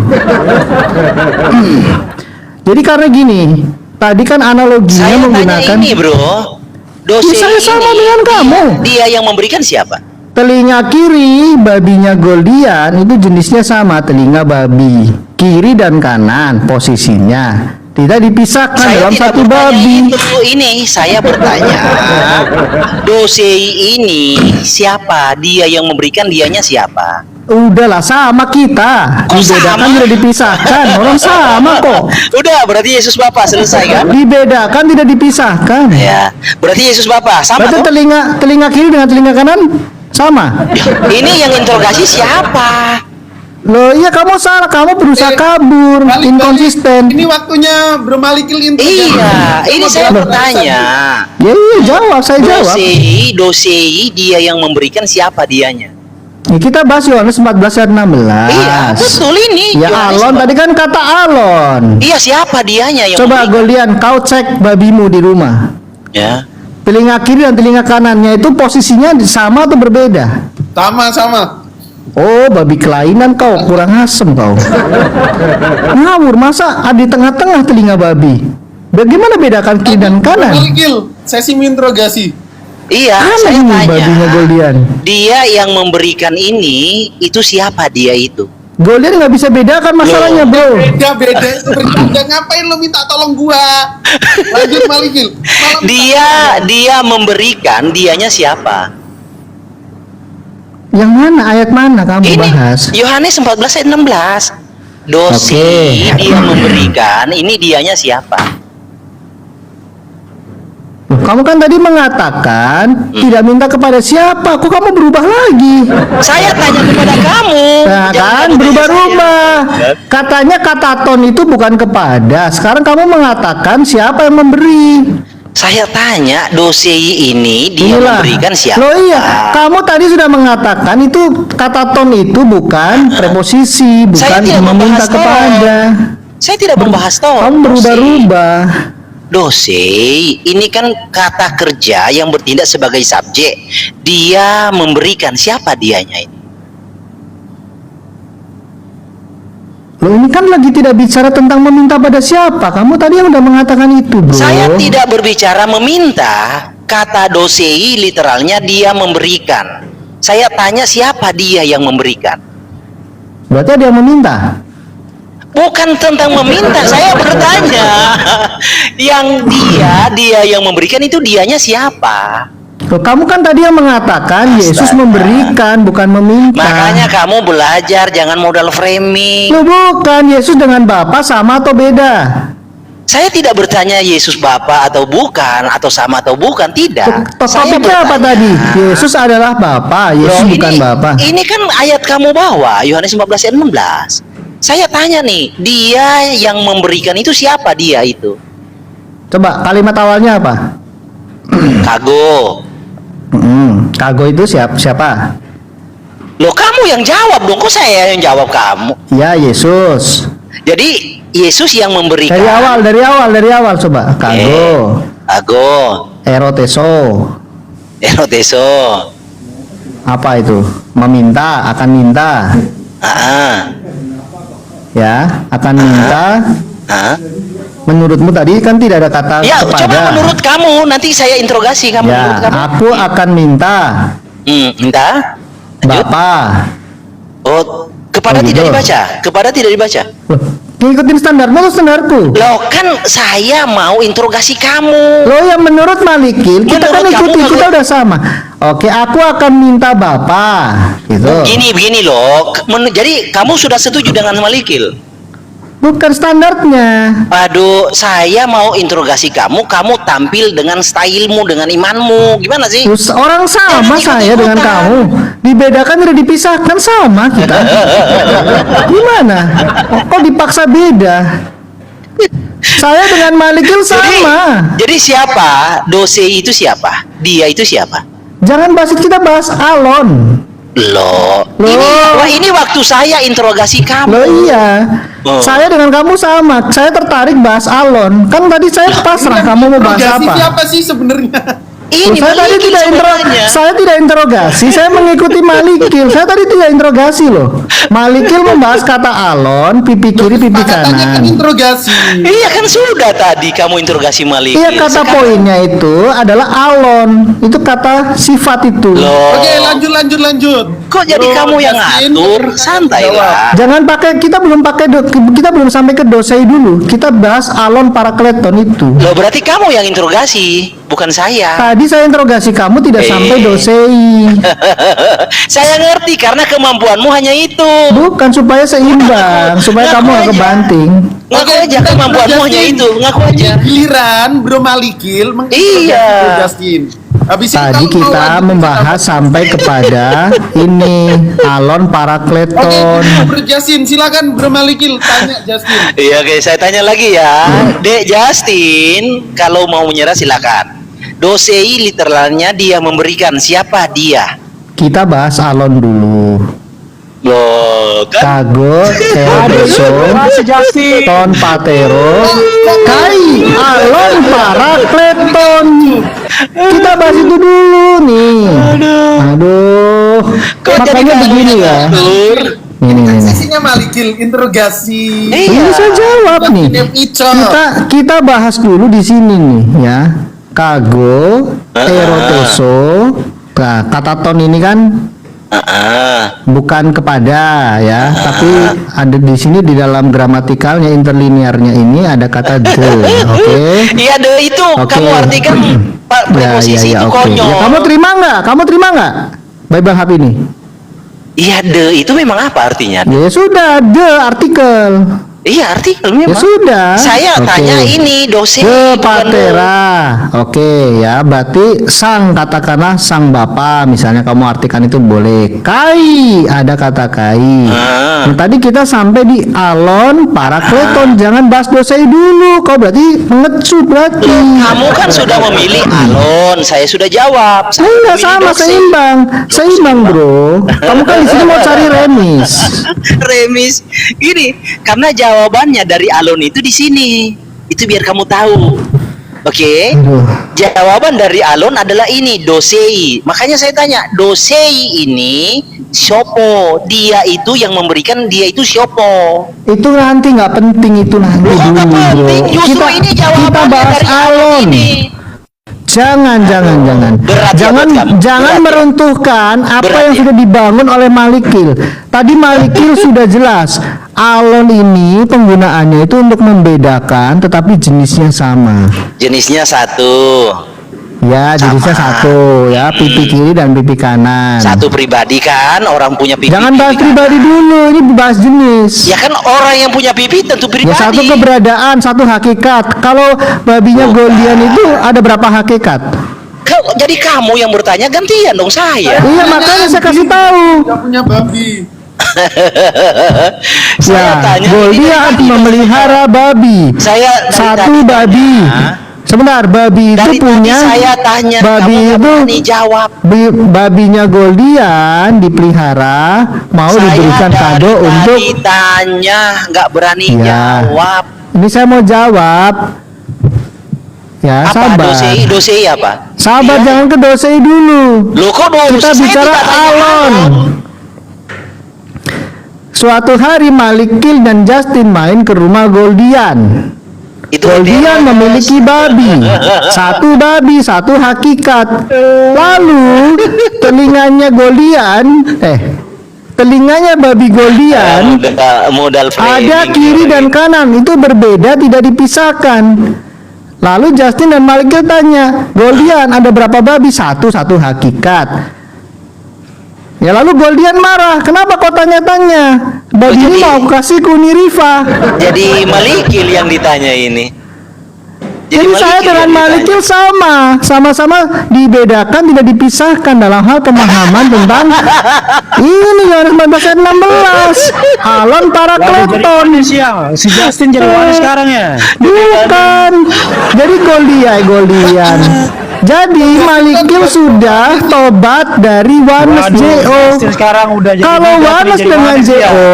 Jadi karena gini, tadi kan analoginya Saya menggunakan tanya ini, Bro. Dosei saya sama ini, dengan kamu. Dia yang memberikan siapa? telinga kiri babinya Goldian itu jenisnya sama, telinga babi kiri dan kanan posisinya tidak dipisahkan dalam tidak satu bertanya babi. itu. Ini saya bertanya, dosei ini siapa? Dia yang memberikan, dianya siapa? Udahlah, sama kita, Kok dibedakan sama? tidak dipisahkan, orang sama kok. Udah, berarti Yesus Bapa selesai kan? Dibedakan tidak dipisahkan. Ya, berarti Yesus Bapa sama Berarti toh? telinga kiri dengan telinga kanan sama. Ini yang interogasi siapa? Loh iya, kamu salah, kamu berusaha kabur, Balik. inkonsisten. Ini waktunya Bro Malikil interogasi. Iya, ini saya Loh, bertanya. Ya iya, jawab, saya jawab. Dosei dia yang memberikan, siapa dianya? Ya, kita bahas Yohanes 14 ayat 16. Iya, betul ini. Ya Yohanes Alon, tadi kan kata Alon. Iya, siapa dianya yang Coba memberikan? Goldian, kau cek babimu di rumah. Ya. Telinga kiri dan telinga kanannya itu posisinya sama atau berbeda? Sama. Oh, babi kelainan kau, kurang asem kau. Ngawur, masa ada di tengah-tengah telinga babi? Bagaimana bedakan kiri dan Bro kanan? Malikil, sesi interogasi. Iya, Aneh saya nih tanya. babinya Goldian. Dia yang memberikan ini, itu siapa dia itu? Goldian nggak bisa bedakan masalahnya, bro. Beda itu bercanda. Ngapain lo minta tolong gua? Lanjut Malikil. Malah minta Dia memberikan, dianya siapa? Yang mana, ayat mana kamu Ini bahas? Yohanes 14 ayat 16. Dosei Oke. dia memberikan, ini dianya siapa? Loh, kamu kan tadi mengatakan tidak minta kepada siapa, kok kamu berubah lagi? Saya tanya kepada kamu. Nah Jangan kan kamu tanya berubah-ubah. saya. Katanya kataton itu bukan kepada. Sekarang kamu mengatakan siapa yang memberi. Saya tanya, dosei ini dia Inilah. memberikan siapa? Loh iya, kamu tadi sudah mengatakan itu kataton itu bukan preposisi, Saya bukan tidak meminta membahas kepada. Saya tidak membahas toh. Kamu berubah-ubah. Dosei ini kan kata kerja yang bertindak sebagai subjek. Dia memberikan, siapa dianya ini? Loh, ini kan lagi tidak bicara tentang meminta pada siapa. Kamu tadi yang udah mengatakan itu, bro. Saya tidak berbicara meminta. Kata dosei literalnya dia memberikan. Saya tanya siapa dia yang memberikan. Berarti ada yang meminta. Bukan tentang meminta, saya bertanya. Yang dia yang memberikan itu dianya siapa? Loh, kamu kan tadi yang mengatakan Yesus Astaga. memberikan, bukan meminta. Makanya kamu belajar, jangan modal framing. Loh, bukan. Yesus dengan Bapa sama atau beda? Saya tidak bertanya Yesus Bapa atau bukan, atau sama atau bukan, tidak. Saya Topiknya apa bertanya, tadi? Yesus adalah Bapa, Yesus loh, bukan Bapa. Ini kan ayat kamu bawa, Yohanes 14 ayat 16. Saya tanya nih, dia yang memberikan itu siapa dia itu? Coba kalimat awalnya apa? Kago. Kago itu siapa? Loh, kamu yang jawab dong, kok saya yang jawab kamu? Ya, Yesus. Jadi Yesus yang memberikan. Dari awal coba. Kago, Kago. eroteso. Eroteso. Apa itu? Meminta, akan minta. Ya, akan minta. Menurutmu tadi kan tidak ada kata Ya, kepada. coba menurut kamu, nanti saya interogasi kamu. Ya, Menurut kamu. aku akan minta Minta. Lanjut. Bapa. Oh, kepada Oh, gitu. tidak dibaca. Kepada tidak dibaca. Loh, ngikutin standarmu atau standarku? Loh, kan saya mau interogasi kamu. Loh, yang menurut Malikil kita kan Menurut kamu ikuti, nggak kita boleh. udah sama. Oke, aku akan minta Bapa, gitu. Begini loh. Jadi kamu sudah setuju dengan Malikil? Bukan standarnya. Aduh, saya mau interogasi kamu. Kamu tampil dengan stylemu, dengan imanmu. Gimana sih? Terus orang sama Jangan saya dengan ikut-ikutan. kamu. Dibedakan tidak dipisahkan, sama kita. Gimana? Kok dipaksa beda? Saya dengan Malikil sama. Jadi siapa? Dosei itu siapa? Dia itu siapa? Jangan bahas itu, kita bahas Alon. Loh, Loh. ini waktu saya interogasi kamu. Loh iya, Oh. saya dengan kamu sama. Saya tertarik bahas Alon. Kan tadi saya pasrah kamu mau bahas Interogasi apa? siapa sih sebenarnya? Ini Loh, saya tadi Malikil sebenarnya. saya tidak interogasi, saya mengikuti Malikil. Saya tadi tidak interogasi loh. Malikil membahas kata Alon, pipi kiri, pipi Katanya kan kanan. interogasi. Iya kan sudah tadi kamu interogasi Malikil. Iya, kata Sekarang- poinnya itu adalah Alon. Itu kata sifat itu. Loh. Oke, lanjut. Kok jadi Bro, kamu yang Justin, ngatur? Santai jawab. lah. Jangan pakai, kita belum sampai ke dosai dulu. Kita bahas Alon Parakleton itu. Loh, berarti kamu yang interogasi, bukan saya. Tadi saya interogasi kamu tidak sampai dosei. Saya ngerti karena kemampuanmu hanya itu. Bukan supaya seimbang, supaya Ngaku kamu nggak aja. kebanting. Ngaku aja bentar, kemampuanmu Bro hanya Justin. itu. Ngaku aja. Giliran Bro Malikil menginterogasi Iya. Bro Justin. Habis itu Tadi kamu mau kita lanjut membahas cerita. sampai kepada ini Alon Oke, Parakleton. Bro Justin, silakan Bro Malikil tanya Justin. Iya, oke, saya tanya lagi ya. Dek Justin, kalau mau menyerah silakan. Dosei literalnya dia memberikan. Siapa dia? Kita bahas Alon dulu. Loh, kan Kago, Theodoso, Masih Justin. Ton Patero, Kai, Alon Parakleton. Kita bahas itu dulu nih. Aduh. kok jadi Makanya kamu begini yang ya. ngatur? Ini. Sisinya Malikil interogasi. Iya. Ini saya jawab nih. Icon. Kita bahas dulu di sini nih ya. Kago, eroteso. Nah, kata ton ini kan bukan kepada ya, tapi ada di sini di dalam gramatikalnya interlinearnya ini ada kata the. Oke. Iya, deh itu Oke. kamu artikan Pak preposisi itu oke. konyol. Ya, kamu terima nggak? Baik Bang Hap ini. Iya, deh itu memang apa artinya? Ya sudah, the artikel. Iya, artikel Ya memang. sudah. Saya Oke. tanya ini dosen The bukan Patera. Oke ya, berarti sang, katakanlah sang bapa, misalnya kamu artikan itu boleh. Kai, ada kata kai. Nah, tadi kita sampai di Alon Parakleton. Jangan bahas dosai dulu. Kau berarti mengecut berarti. Kamu kan sudah memilih Alon, saya sudah jawab. Saya Enggak memilih sama, dosen. seimbang bro. Kamu kan di sini mau cari remis. Remis. Gini, karena jawabannya dari Alon itu di sini. Itu biar kamu tahu. Oke. Aduh. Jawaban dari Alon adalah ini, dosei. Makanya saya tanya, dosei ini Siopo, dia itu yang memberikan, dia itu siopo. Itu nanti nggak penting, itu nanti Loh, kok dulu nggak bro. penting? Justru ini jawabannya kita bahas dari alon. ini. Jangan. Berat ya buat kamu. Jangan Berat ya? meruntuhkan apa Berat yang ya? sudah dibangun oleh Malikil. Tadi Malikil sudah jelas. Alon ini penggunaannya itu untuk membedakan, tetapi jenisnya sama. Jenisnya satu. Ya, jenisnya satu, ya, pipi kiri dan pipi kanan. Satu pribadi kan, orang punya pipi. Jangan bahas pipi pribadi dulu, ini bahas jenis. Ya kan orang yang punya pipi tentu pribadi. Ya, satu keberadaan, satu hakikat. Kalau babinya Goldian itu ada berapa hakikat? Jadi kamu yang bertanya, gantian dong saya. Iya, makanya saya kasih tahu. Nggak punya babi. Saya Ya, tanya, Goldian ini memelihara babi. Saya dari Satu tadi babi. Sebentar, babi itu Dari tadi punya. saya tanya, Babi kamu nggak itu. berani jawab. Babinya Goldian dipelihara, mau diberikan Saya kado dari untuk. tadi tanya, nggak berani Ya. jawab. Ini saya mau jawab. Ya, Apa sabar. dosei apa? Sabar, Iya. jangan ke dosei dulu. Loh, kok dosei? Kita Saya bicara tidak tanya alon. Suatu hari Malikil dan Justin main ke rumah Goldian. Itu Goldian heteros. memiliki babi, satu hakikat. Lalu telinganya babi Goldian modal ada framing. kiri dan kanan, itu berbeda, tidak dipisahkan. Lalu Justin dan Malikil tanya, Goldian ada berapa babi? Satu hakikat. Ya, lalu Goldian marah, kenapa kau tanya-tanya? Babi ini jadi- mau aku kasih ke Uni Rifa. Jadi Malikil yang ditanya ini. Jadi saya dengan yang ditanya. Malikil sama-sama dibedakan, tidak dipisahkan dalam hal pemahaman tentang ini Yohanes 14 ayat 16. Alon para Waduh, jadi kleton. manis ya. Si Justin jadi manis sekarang ya. Bukan. Jadi Goldian. Jadi Malikil sudah tobat dari Wanes Waduh, JO. Justin sekarang udah jadi Kalau Justin Wanes jadi dengan manis ya. JO,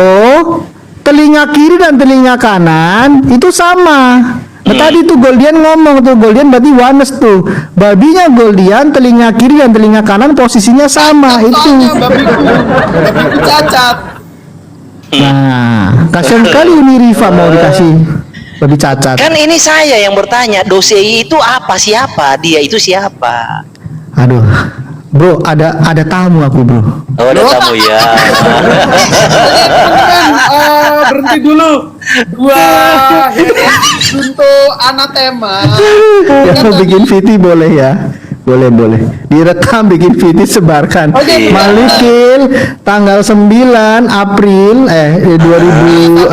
telinga kiri dan telinga kanan itu sama. Nah, tadi tuh Goldian ngomong tuh, Goldian berarti Wanes tuh. Babinya Goldian, telinga kiri dan telinga kanan posisinya sama itu. Soalnya babiku cacat. Nah, kasihan sekali Uni Rifa mau dikasih babi cacat. Kan ini saya yang bertanya, dosei itu apa? Siapa? Dia itu siapa? Aduh, bro, ada tamu aku, bro. Oh, ada tamu ya. Berhenti dulu. Dua untuk anatema. Yang mau bikin VT boleh ya? Boleh. Direkam, bikin VT, sebarkan. Oke. Malikil tanggal 9 April 2025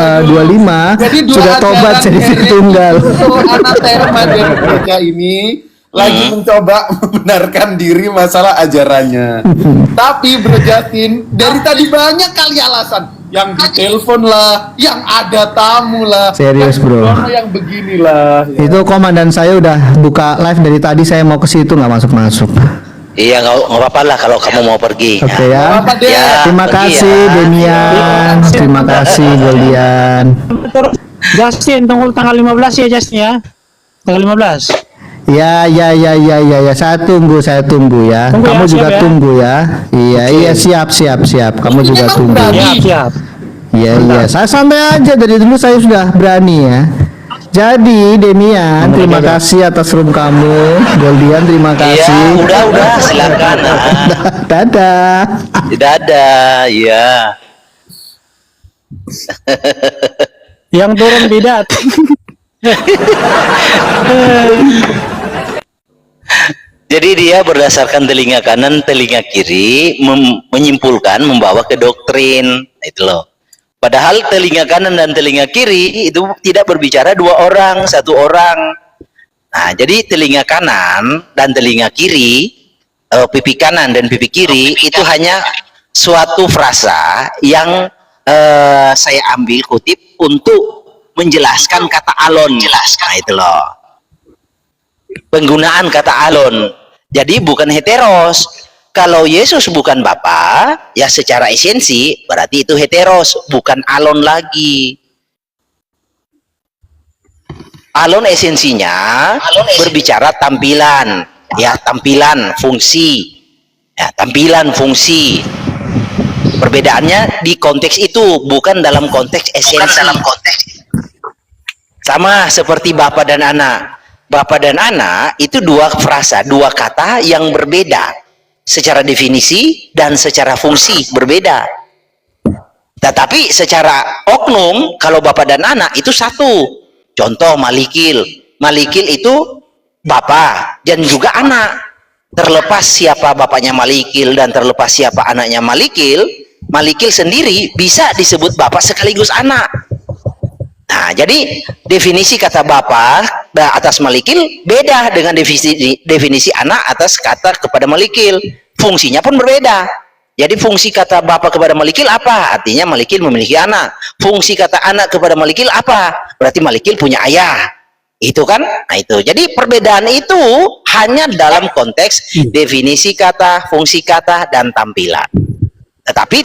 Jadi dua sudah tobat ajaran jadi Heretik tunggal. untuk anatema dari gereja ini lagi mencoba membenarkan diri masalah ajarannya. Tapi Bro Justin, dari tadi banyak kali alasan. Yang ditelepon lah, yang ada tamu lah. Serius, yang bro. begini, yang beginilah. Ya. Itu komandan saya udah buka live dari tadi, saya mau ke situ nggak masuk. Iya, nggak apa-apa lah kalau kamu mau pergi. Oke ya. Apa deh? Ya, Terima pergi kasih ya. Demian. Terima kasih Goldian. Justin, tunggu tanggal 15 ya Justin ya. Tanggal 15. Ya. Saya tunggu ya. Tunggu ya, Kamu juga siap ya. tunggu ya. Iya, siap. Kamu Ini juga kan tunggu. berani. Siap. Iya. Saya santai aja, dari dulu saya sudah berani ya. Jadi Demian, terima kasih atas room kamu. Goldian, terima Iya, kasih. udah, silakan. Dadah. Dadah, iya. Yang turun bidat. Jadi dia berdasarkan telinga kanan, telinga kiri menyimpulkan, membawa ke doktrin. Itu loh. Padahal telinga kanan dan telinga kiri itu tidak berbicara dua orang, satu orang. Nah, jadi telinga kanan dan telinga kiri, pipi kanan dan pipi kiri itu hanya suatu frasa yang saya ambil kutip untuk menjelaskan kata alon. Nah, itu loh. Penggunaan kata alon. Jadi bukan heteros. Kalau Yesus bukan Bapa, ya secara esensi berarti itu heteros, bukan alon lagi. Alon esensinya berbicara tampilan, ya tampilan, fungsi. Ya, tampilan, fungsi. Perbedaannya di konteks itu, bukan dalam konteks esensi. Sama seperti bapak dan anak. Bapak dan anak itu dua frasa, dua kata yang berbeda. Secara definisi dan secara fungsi berbeda. Tetapi secara oknum, kalau bapak dan anak itu satu. Contoh malikil. Malikil itu bapak dan juga anak. Terlepas siapa bapaknya malikil dan terlepas siapa anaknya malikil, malikil sendiri bisa disebut bapak sekaligus anak. Nah, jadi definisi kata bapak atas malikil beda dengan definisi anak atas kata kepada malikil. Fungsinya pun berbeda. Jadi fungsi kata bapak kepada malikil apa? Artinya malikil memiliki anak. Fungsi kata anak kepada malikil apa? Berarti malikil punya ayah. Itu kan? Nah itu. Jadi perbedaan itu hanya dalam konteks definisi kata, fungsi kata, dan tampilan. Tetapi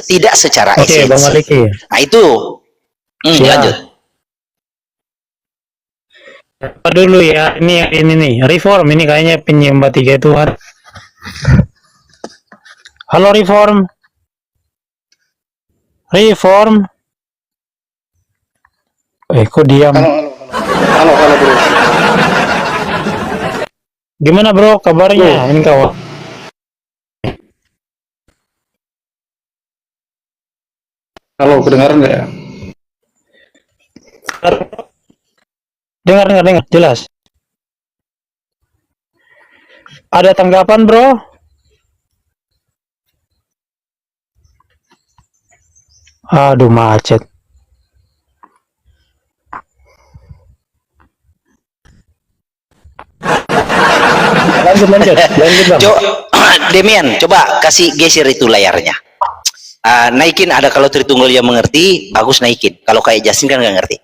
tidak secara esensi. Bang Maliki. Nah itu. Lanjut. Apa dulu ya, ini nih, reform ini kayaknya penyembah tiga Tuhan. Halo reform. Reform. Kok diam? Halo bro. Gimana bro kabarnya? Ini kawan. Halo, kedengaran nggak ya? Dengar, jelas. Ada tanggapan bro? Aduh macet. Lanjut bang. Demian, coba kasih geser itu layarnya. Naikin, ada kalau Tritunggal yang mengerti, bagus naikin. Kalau kayak Justin kan nggak ngerti.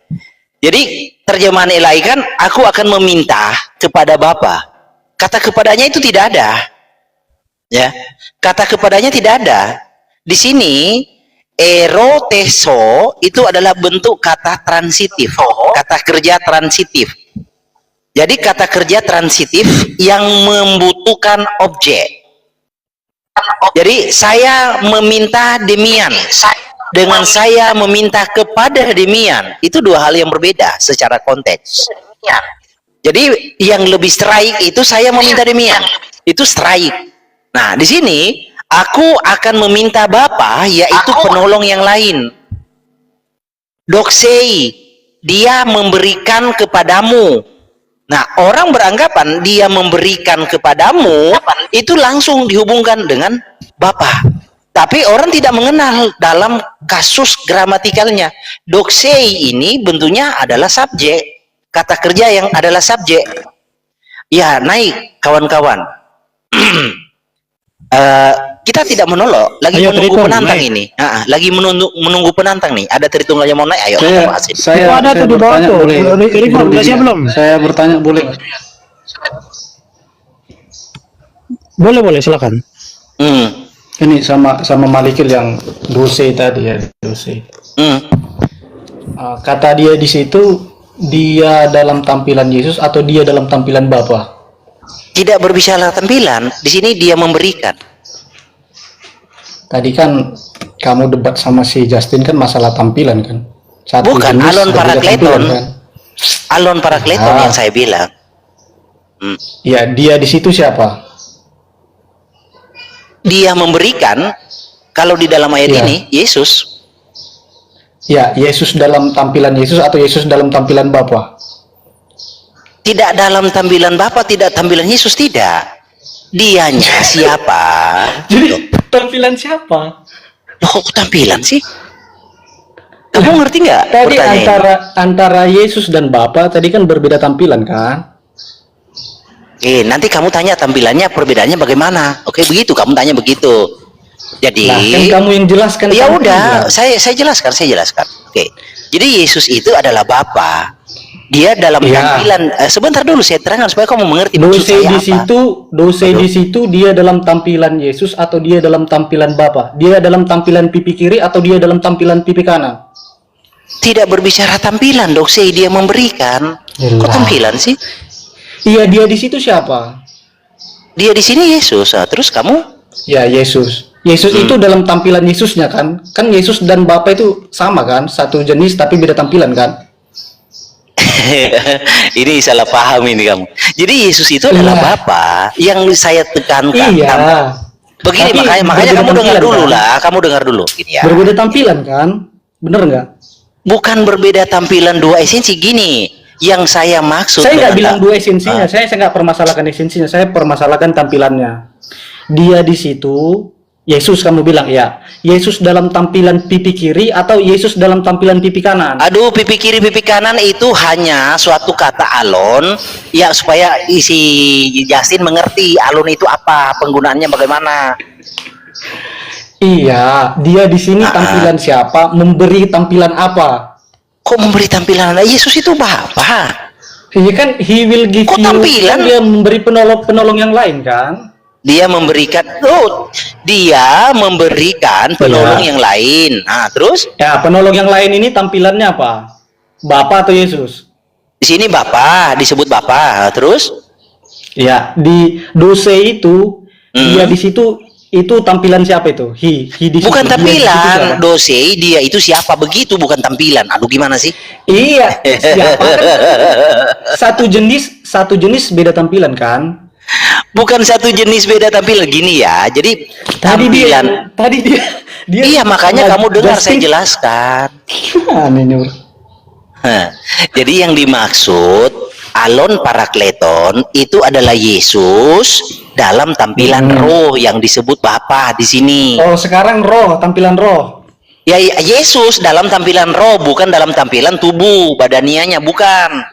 Jadi terjemahan ilahi kan, aku akan meminta kepada Bapa. Kata kepadanya itu tidak ada. Ya, kata kepadanya tidak ada. Di sini eroteso itu adalah bentuk kata transitif, kata kerja transitif. Jadi kata kerja transitif yang membutuhkan objek. Jadi saya meminta demian dengan saya meminta kepada demian, itu dua hal yang berbeda secara konteks. Jadi yang lebih strike itu saya meminta demian, itu strike. Nah di sini aku akan meminta Bapa, yaitu penolong yang lain. Doxei, dia memberikan kepadamu. Nah, orang beranggapan dia memberikan kepadamu itu langsung dihubungkan dengan Bapa. Tapi orang tidak mengenal dalam kasus gramatikalnya. Doxei ini bentuknya adalah subjek. Kata kerja yang adalah subjek. Ya, naik kawan-kawan. Kita tidak menolak, lagi menunggu penantang naik. Ini. Lagi menunggu penantang nih. Ada Tritunggal yang mau naik, ayo. Saya ada tuh di bawah tuh. Belum. Saya bertanya boleh? Boleh, silakan. Ini sama Malikil yang dose tadi ya, dose. Kata dia di situ, dia dalam tampilan Yesus atau dia dalam tampilan Bapa? Tidak berbicara tampilan, di sini dia memberikan. Tadi kan kamu debat sama si Justin kan masalah tampilan kan? Bukan, alon parakleton. Kan? Alon parakleton yang saya bilang. Ya, dia di situ siapa? Dia memberikan, kalau di dalam ayat ini, Yesus. Ya, Yesus dalam tampilan Yesus atau Yesus dalam tampilan Bapa? Tidak dalam tampilan Bapa, tidak tampilan Yesus, tidak. Dianya siapa? Jadi tampilan siapa? Loh, kok tampilan sih? Kamu ngerti nggak? Tadi antara Yesus dan Bapa tadi kan berbeda tampilan kan? Nanti kamu tanya tampilannya, perbedaannya bagaimana? Oke, begitu kamu tanya begitu. Jadi nah, kan kamu yang jelaskan. Ya udah, saya jelaskan. Oke. Jadi Yesus itu adalah Bapa. Dia dalam tampilan, sebentar dulu saya terangkan supaya kamu mengerti maksud saya apa. Di situ dia dalam tampilan Yesus atau dia dalam tampilan Bapa? Dia dalam tampilan pipi kiri atau dia dalam tampilan pipi kanan? Tidak berbicara tampilan, doksei, dia memberikan. Kok tampilan sih? Iya, dia di situ siapa? Dia di sini Yesus. Terus kamu? Ya, Yesus. Yesus itu dalam tampilan Yesusnya kan? Kan Yesus dan Bapa itu sama kan? Satu jenis tapi beda tampilan kan? Ini salah paham ini kamu. Jadi Yesus itu adalah Iya. Bapa. Yang saya tekankan. Iya. Begini, Tapi makanya berbeda kamu dengar tampilan, dulu kan? lah. Kamu dengar dulu. Gini ya. Berbeda tampilan kan? Bener nggak? Bukan berbeda tampilan dua esensi gini. Yang saya maksud. Saya nggak dengan- bilang dua esensinya. Saya nggak permasalahkan esensinya. Saya permasalahkan tampilannya. Dia di situ. Yesus kamu bilang ya. Yesus dalam tampilan pipi kiri atau Yesus dalam tampilan pipi kanan? Aduh, pipi kiri, pipi kanan itu hanya suatu kata alon, ya supaya isi Justin mengerti alon itu apa, penggunaannya bagaimana. Iya, dia di sini tampilan siapa? Memberi tampilan apa? Kok memberi tampilan? Yesus itu Bapa. Iya kan, he will give Kok you. tampilan? Kan dia memberi penolong yang lain kan? Dia memberikan, dia memberikan penolong yang lain. Nah, terus Ya, penolong yang lain ini tampilannya apa? Bapa atau Yesus? di sini Bapa, disebut Bapa. Terus Ya, di dose itu dia di situ itu tampilan siapa itu? He di situ. bukan Dia di situ tampilan, siapa? dosei dia itu siapa begitu, bukan tampilan. Aduh, gimana sih? Iya, siapa kan? Satu jenis beda tampilan kan? Bukan satu jenis beda tampilan gini ya. Jadi tampilan. Tadi dia Iya, makanya kamu dengar saya Justin- jelaskan. Aneh nih, Bro. Hah, jadi yang dimaksud alon parakleton itu adalah Yesus dalam tampilan roh yang disebut Bapa di sini. Oh, sekarang tampilan roh. Ya, Yesus dalam tampilan roh, bukan dalam tampilan tubuh badanianya, bukan.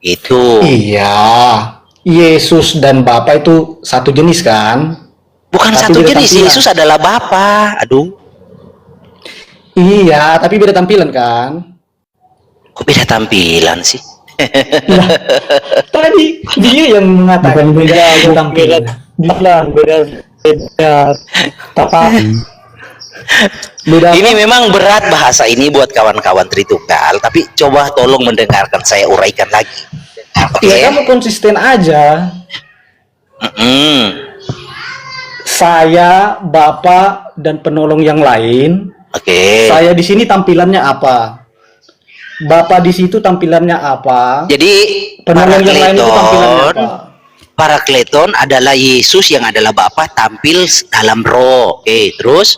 Itu. Iya. Yesus dan Bapa itu satu jenis kan? Bukan Tapi satu beda jenis. tampilan. Yesus adalah Bapa. Aduh, Iya, tapi beda tampilan kan? kok beda tampilan sih? Lah, tadi dia yang mengatakan beda tampilan. Bilang beda apa? Beda Ini memang berat bahasa ini buat kawan-kawan Tritunggal, tapi coba tolong mendengarkan saya uraikan lagi. Oke. Ya kamu konsisten aja. Mm-mm. Saya, Bapak, dan penolong yang lain. Oke. Saya di sini tampilannya apa? Bapak di situ tampilannya apa? Jadi Penolong yang lain itu tampilannya apa? Parakleton adalah Yesus yang adalah Bapa tampil dalam roh. Oke, terus?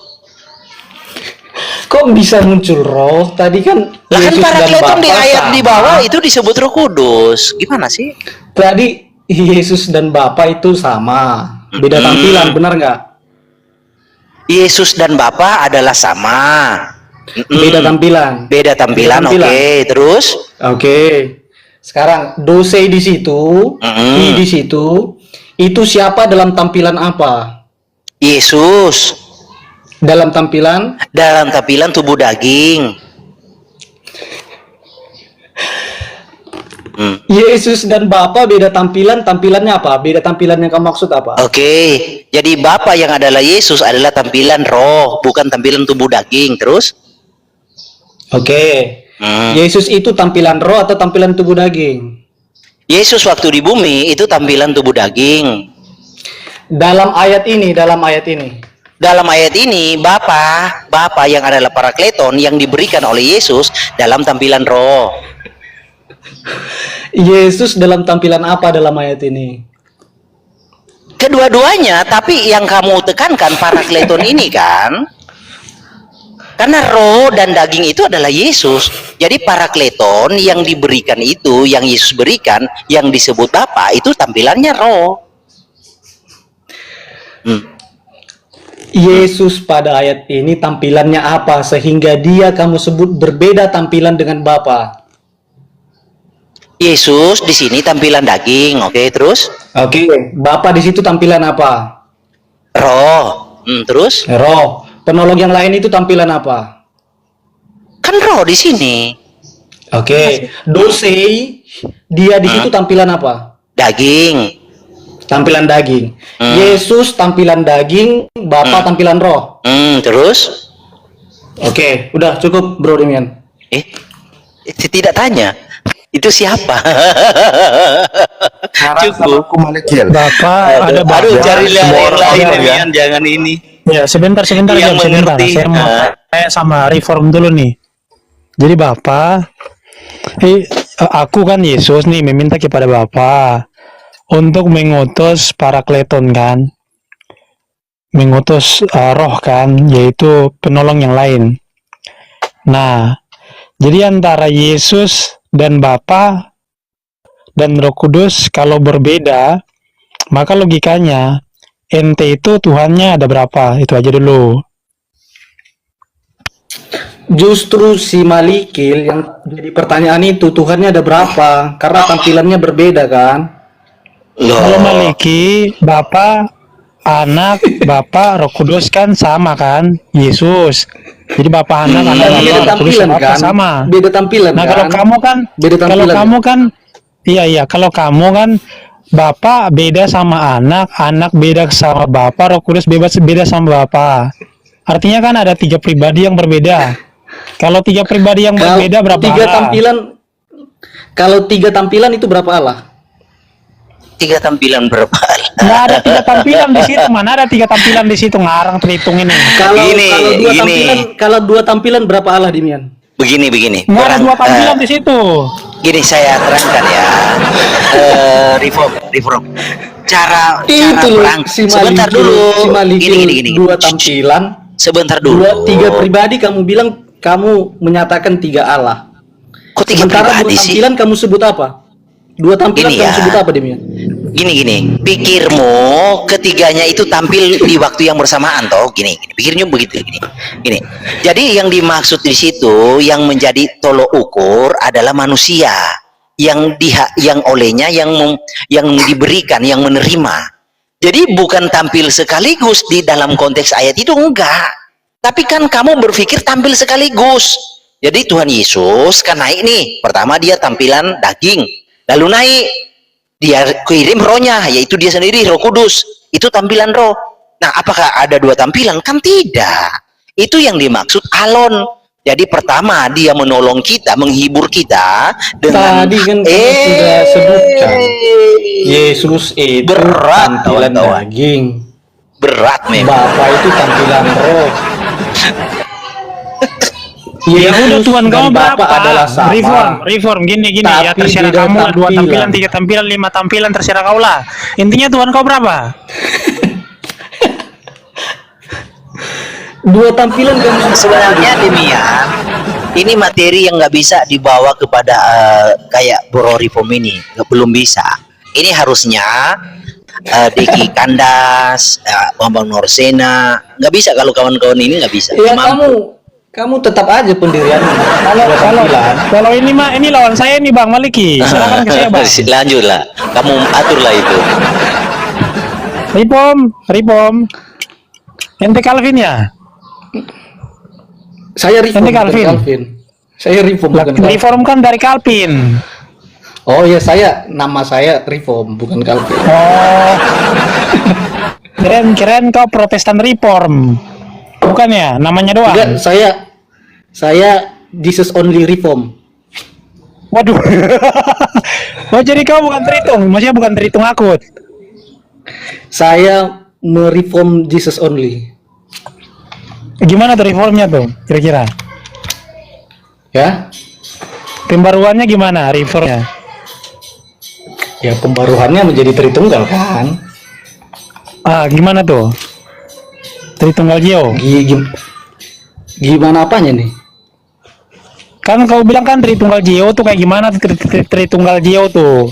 Kok bisa muncul roh? Tadi kan Lah kan Yesus dan Parakleton di Bapa ayat di sama. bawah itu disebut Roh Kudus. Gimana sih? Tadi Yesus dan Bapa itu sama. Beda tampilan, benar nggak? Yesus dan Bapa adalah sama. Beda tampilan. Beda tampilan. Beda tampilan. Oke, terus? Oke. Sekarang dosei di situ, I di situ, itu siapa dalam tampilan apa? Yesus Dalam tampilan dalam tampilan tubuh daging. Yesus dan Bapa beda tampilan, tampilannya apa? Beda tampilan yang kamu maksud apa? Oke, jadi Bapa yang adalah Yesus adalah tampilan roh, bukan tampilan tubuh daging. Terus? Oke. Yesus itu tampilan roh atau tampilan tubuh daging? Yesus waktu di bumi itu tampilan tubuh daging. Dalam ayat ini. Dalam ayat ini, Bapa yang adalah Parakleton yang diberikan oleh Yesus dalam tampilan roh. Yesus dalam tampilan apa dalam ayat ini? Kedua-duanya, tapi yang kamu tekankan Parakleton ini kan, karena roh dan daging itu adalah Yesus. Jadi Parakleton yang diberikan itu, yang Yesus berikan, yang disebut Bapa itu tampilannya roh. Yesus pada ayat ini tampilannya apa sehingga dia kamu sebut berbeda tampilan dengan Bapa? Yesus di sini tampilan daging, oke, terus Oke. Bapa di situ tampilan apa? roh, terus Roh. Penolong yang lain itu tampilan apa? kan roh di sini Oke. Dosei dia di situ tampilan apa? daging. Tampilan daging. Yesus tampilan daging, Bapa tampilan roh. Terus Oke, udah cukup Bro Demian. tidak tanya itu siapa. Cukup. Aku Malik Jel. Bapak ada Aduh, Bapak. cari semua yang orang lain tahu ya. Mian, jangan ini. Ya, sebentar Yang Jam, sebentar. mengerti. Saya mau tanya sama reform dulu nih. Jadi Bapak, aku kan Yesus nih meminta kepada Bapak untuk mengutus Parakleton kan, mengutus roh kan, yaitu penolong yang lain. Nah, jadi antara Yesus dan Bapa dan Roh Kudus kalau berbeda, maka logikanya ente itu Tuhannya ada berapa? Itu aja dulu. Justru si Malikil yang jadi pertanyaan itu Tuhannya ada berapa? Karena tampilannya berbeda kan? Kalau Loh, Maliki, Bapa, Anak, Bapa, Roh Kudus kan sama kan? Yesus. Jadi Bapa, Anak, Tapi Bapa, beda Roh Kudus tampilan Bapa kan? sama. Beda tampilan Nah, kan? kalau kamu kan, Beda kalau tampilan. kamu kan, iya, kalau kamu kan Bapa beda sama Anak, Anak beda sama Bapa, Roh Kudus beda sama Bapa. Artinya kan ada 3 pribadi yang berbeda. Kalau 3 pribadi yang Kalau berbeda berapa tiga Allah? tampilan, kalau 3 tampilan itu berapa Allah? 3 tampilan berapa? Nggak ada 3 tampilan di situ, mana ada 3 tampilan di situ, ngarang terhitung ini. Kalau Gini, kalau dua gini. tampilan, kalau 2 tampilan berapa Allah Dimian? Begini. Nggak ada 2 tampilan eh, di situ. Gini saya terangkan ya. Reform. Cara Itu loh, perang. si Sebentar Malikil, dulu. si Malikil, Gini. 2 tampilan, Sebentar dulu. 3 pribadi kamu bilang kamu menyatakan 3 Allah. Kok 3 Sementara 2 pribadi sih? tampilan kamu sebut apa? 2 tampilan Gini kamu ya. sebut apa Dimian? Gini. Pikirmu ketiganya itu tampil di waktu yang bersamaan toh? Gini. Pikirnya begitu gini. Jadi yang dimaksud di situ yang menjadi tolok ukur adalah manusia yang olehnya yang diberikan, yang menerima. Jadi bukan tampil sekaligus di dalam konteks ayat itu, enggak. Tapi kan kamu berpikir tampil sekaligus. Jadi Tuhan Yesus kan naik nih. Pertama dia tampilan daging, lalu naik. Dia kirim rohnya, yaitu dia sendiri, Roh Kudus. Itu tampilan roh. Nah, apakah ada 2 tampilan? Kan tidak. Itu yang dimaksud alon. Jadi pertama dia menolong kita, menghibur kita dengan Tadi kan kamu sudah sebutkan Yesus itu berat, tampilan kawan-kawan. daging, Berat memang. Bapa itu tampilan roh. Ya udah Yesus Tuhan dan kamu Bapa berapa? adalah sama. Reform gini Tapi ya terserah beda kamu lah, 2 tampilan, tampilan. 3 tampilan, 5 tampilan terserah kau lah. Intinya Tuhan kau berapa? 2 tampilan kamu Sebenarnya demikian. Ini materi yang nggak bisa dibawa kepada kayak Bro Reform ini, belum bisa. Ini harusnya Deki Kandas, Bambang Norsena, nggak bisa kalau kawan-kawan ini nggak bisa. Ya Nggak mampu. kamu tetap aja pendirianmu. Kalau ini mah ini lawan saya nih Bang Maliki. Silakan ke saya Bang. Lanjutlah, kamu aturlah itu. Reform. Ente Calvin ya? Saya reform, Ente bukan Calvin. Calvin. Saya reform, bukan Calvin. Reform kan dari Calvin. Oh ya, nama saya reform, bukan Calvin. Oh. Keren kau Protestan Reform. Bukan ya? Namanya doang. Enggak, saya Jesus only reform. Waduh. Oh jadi kau bukan terhitung, maksudnya bukan terhitung akut. Saya mereform Jesus only. Gimana tuh reformnya tuh, kira-kira? Ya? Pembaruannya gimana reformnya? Ya pembaruannya menjadi Tritunggal kan? Gimana tuh? Tritunggal Jio. Gimana apanya nih? Kan kau bilang kan Tritunggal Jio tuh kayak gimana tuh Tritunggal Jio tuh?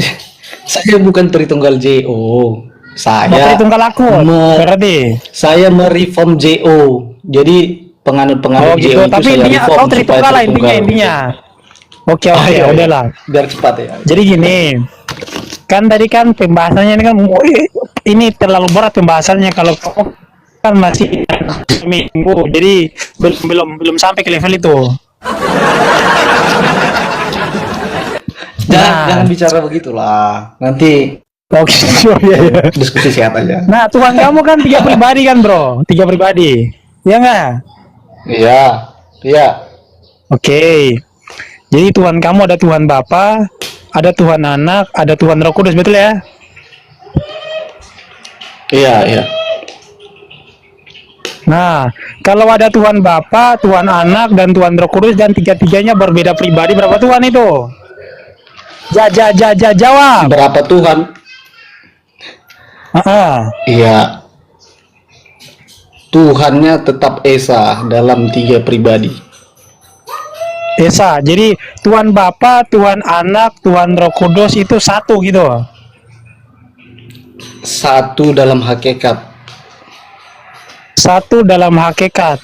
Saya bukan Tritunggal JO. Saya Tritunggal akut. Berarti. Saya mereform JO. Jadi penganut-penganut Oh gitu, JO itu tapi saya intinya reform kau supaya Tritunggal lah Tritunggal. intinya. Oke, Iya, udahlah. Biar cepat ya. Jadi gini, kan tadi kan pembahasannya ini kan ini terlalu berat pembahasannya kalau kau kan masih seminggu, jadi belum sampai ke level itu. Jangan bicara begitulah. Nanti Oke, iya. diskusi sehat aja. Nah, Tuhan kamu kan 3 pribadi kan, Bro? 3 pribadi. Ya nggak? Iya. Oke. Jadi Tuhan kamu ada Tuhan Bapa, ada Tuhan Anak, ada Tuhan Roh Kudus, betul ya? Iya. Nah, kalau ada Tuhan Bapa, Tuhan Anak, dan Tuhan Roh Kudus dan tiga-tiganya berbeda pribadi, berapa Tuhan itu? Jawab. Berapa Tuhan? Iya. Tuhannya tetap Esa dalam 3 pribadi. Esa. Jadi Tuhan Bapa, Tuhan Anak, Tuhan Roh Kudus itu satu gitu. Satu dalam hakikat. Satu dalam hakikat.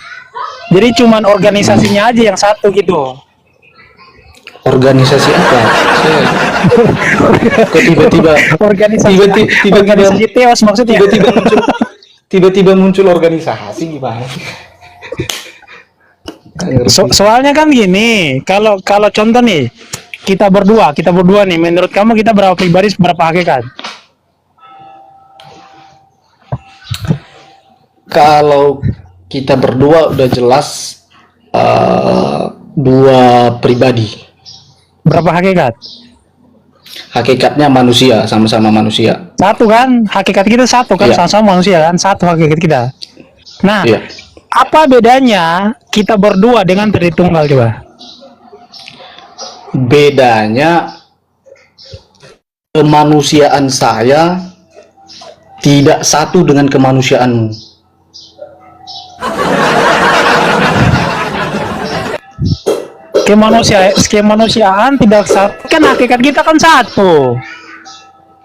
Jadi cuman organisasinya aja yang satu gitu. Organisasi apa? Kok tiba-tiba organisasi teos maksudnya. tiba-tiba muncul organisasi gimana? Soalnya kan gini, kalau contoh nih, kita berdua nih, menurut kamu kita berapa pribadi, berapa hakikat? Kalau kita berdua udah jelas 2 pribadi. Berapa hakikat? Hakikatnya manusia, sama-sama manusia. Satu kan, hakikat kita satu kan, Iya. sama-sama manusia kan, satu hakikat kita. Nah, Iya. apa bedanya kita berdua dengan Tritunggal coba? Bedanya kemanusiaan saya tidak satu dengan kemanusiaanmu. Kemanusiaan tidak satu, kan hakikat kita kan satu.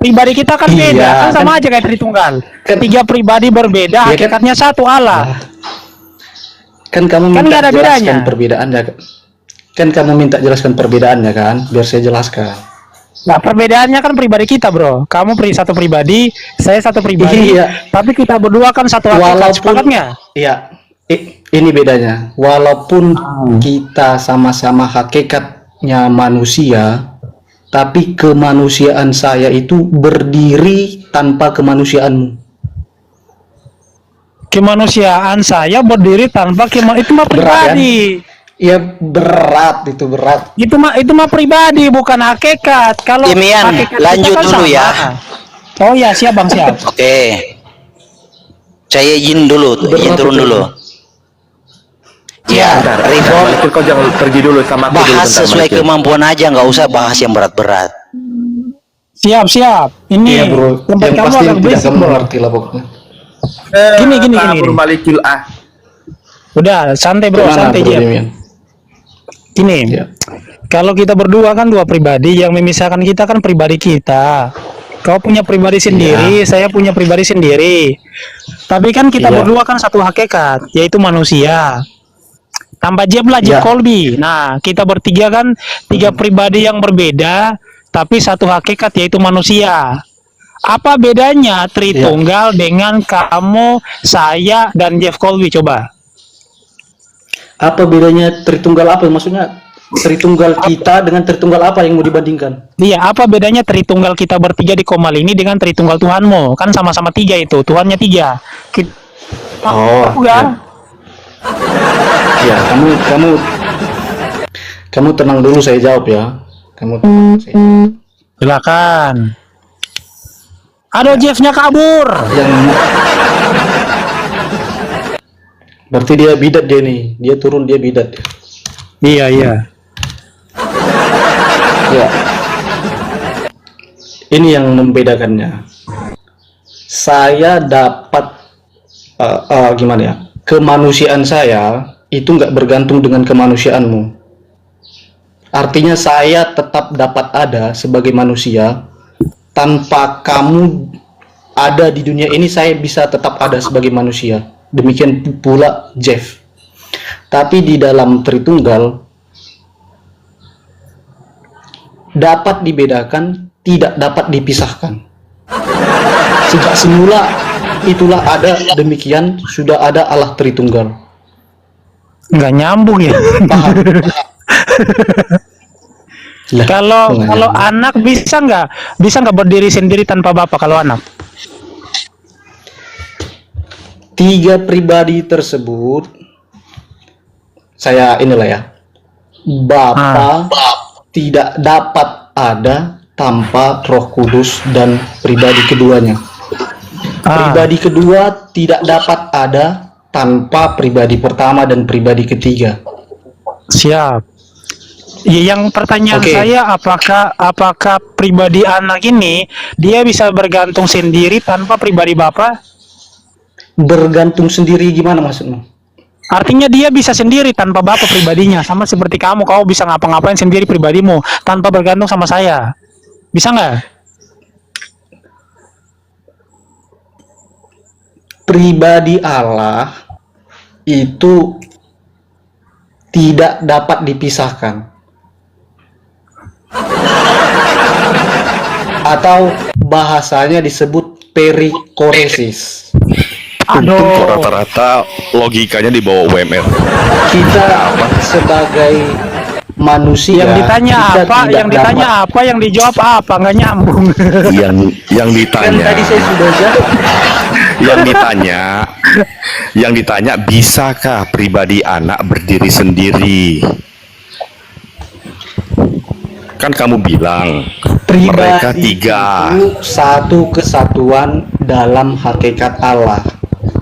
Pribadi kita kan Iya, beda, kan sama kan- aja kayak Tritunggal. kan- 3 pribadi berbeda, Iya, kan- hakikatnya satu Allah. Kan kamu Kan minta nggak ada jelaskan bedanya. perbedaannya. Kan kamu minta jelaskan perbedaannya kan, biar saya jelaskan. Nah, perbedaannya kan pribadi kita, bro. Kamu satu pribadi, saya satu pribadi. Iya. Tapi kita berdua kan satu hakikat, sepakat nggak? Iya, ini bedanya. Walaupun kita sama-sama hakikatnya manusia, tapi kemanusiaan saya itu berdiri tanpa kemanusiaanmu. Kemanusiaan saya berdiri tanpa itu mah Berat, kan? pribadi. Ya berat, itu berat. Itu mah pribadi, bukan hakikat. Kalau Demian, hakikat kita lanjut kan dulu sama. ya. Oh ya, siap Bang, siap. Oke. Saya izin dulu, izin turun dulu. Ya, reform Kau jangan pergi dulu sama aku dulu bahas bentar, sesuai Michael. kemampuan aja, nggak usah bahas yang berat-berat. Siap. Ini Iya bro, tempat yang kamu pasti agak tidak berisik, kamu bro. mengerti lah pokoknya. Gini. Malikil Udah, santai bro, Gimana, santai Bro Jep. Demian? Gini, Iya. kalau kita berdua kan 2 pribadi, yang memisahkan kita kan pribadi kita. Kau punya pribadi sendiri, saya punya pribadi sendiri. Tapi kan kita Iya. berdua kan satu hakikat, yaitu manusia. Tambah Jeb lah, Jeb Iya. Colby. Nah, kita bertiga kan 3 pribadi yang berbeda, tapi satu hakikat yaitu manusia. Apa bedanya Tritunggal dengan kamu, saya, dan Jeff Colby coba? Apa bedanya Tritunggal apa? Maksudnya Tritunggal kita dengan Tritunggal apa yang mau dibandingkan? Iya, apa bedanya Tritunggal kita bertiga di Komal ini dengan Tritunggal Tuhanmu? Kan sama-sama 3 itu, Tuhannya 3. Oh, Enggak. Ya, kamu tenang dulu, saya jawab ya. Kamu tenang, saya jawab. Silakan. Aduh, Jeffnya kabur. Yang berarti dia bidat dia nih. Dia turun, dia bidat. Iya. Ya. Ini yang membedakannya. Saya dapat gimana ya? Kemanusiaan saya itu nggak bergantung dengan kemanusiaanmu. Artinya saya tetap dapat ada sebagai manusia. Tanpa kamu ada di dunia ini, saya bisa tetap ada sebagai manusia. Demikian pula Jeff. Tapi di dalam Tritunggal dapat dibedakan, tidak dapat dipisahkan. Sejak semula itulah ada, demikian sudah ada Allah Tritunggal. Nggak nyambung ya. Paham? Lah, Kalau kok nggak kalau nyambung? anak bisa nggak berdiri sendiri tanpa bapak kalau anak? 3 pribadi tersebut, saya inilah ya, Bapa tidak dapat ada tanpa Roh Kudus dan pribadi keduanya. Pribadi kedua tidak dapat ada tanpa pribadi pertama dan pribadi ketiga. Siap. Ya, yang pertanyaan Oke. saya, apakah pribadi anak ini dia bisa bergantung sendiri tanpa pribadi Bapa? Bergantung sendiri gimana maksudmu? Artinya dia bisa sendiri tanpa Bapa pribadinya, sama seperti kamu bisa ngapa-ngapain sendiri pribadimu tanpa bergantung sama saya. Bisa nggak? Pribadi Allah itu tidak dapat dipisahkan. Atau bahasanya disebut perikoresis. Aduh. Rata-rata logikanya di bawah UMR. Kita sebagai manusia Yang ditanya kita apa? tidak Yang ditanya dapat. apa? Yang dijawab apa? Nggak nyambung. yang Kan ditanya, tadi saya sudah jawab. yang ditanya, bisakah pribadi anak berdiri sendiri? Kan kamu bilang mereka Pribadi tiga. itu satu kesatuan dalam hakikat Allah.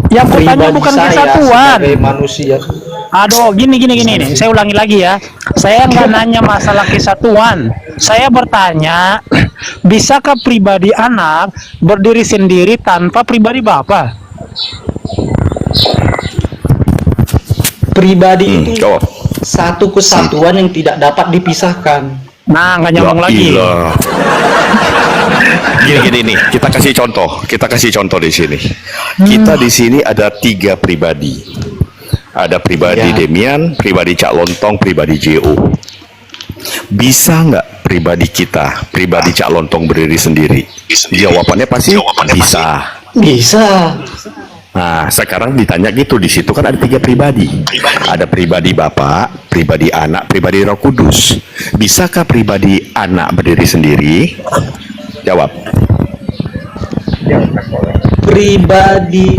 Yang bertanya Pribadi bukan saya kesatuan. sebagai manusia. Aduh, gini. Nih. Saya ulangi lagi ya. Saya nggak nanya masalah kesatuan. Saya bertanya, bisakah pribadi anak berdiri sendiri tanpa pribadi Bapa? Pribadi itu Jawab. satu kesatuan yang tidak dapat dipisahkan. Nah, nggak nyambung lagi. Ilah. Gini nih, kita kasih contoh di sini. Kita di sini ada 3 pribadi. Ada pribadi Ya. Demian, pribadi Cak Lontong, pribadi JO. Bisa nggak pribadi kita, pribadi Cak Lontong berdiri sendiri? Jawabannya pasti bisa. Bisa. Nah, sekarang ditanya gitu, di situ kan ada 3 pribadi. Ada pribadi Bapak, pribadi Anak, pribadi Roh Kudus. Bisakah pribadi Anak berdiri sendiri? Jawab. Pribadi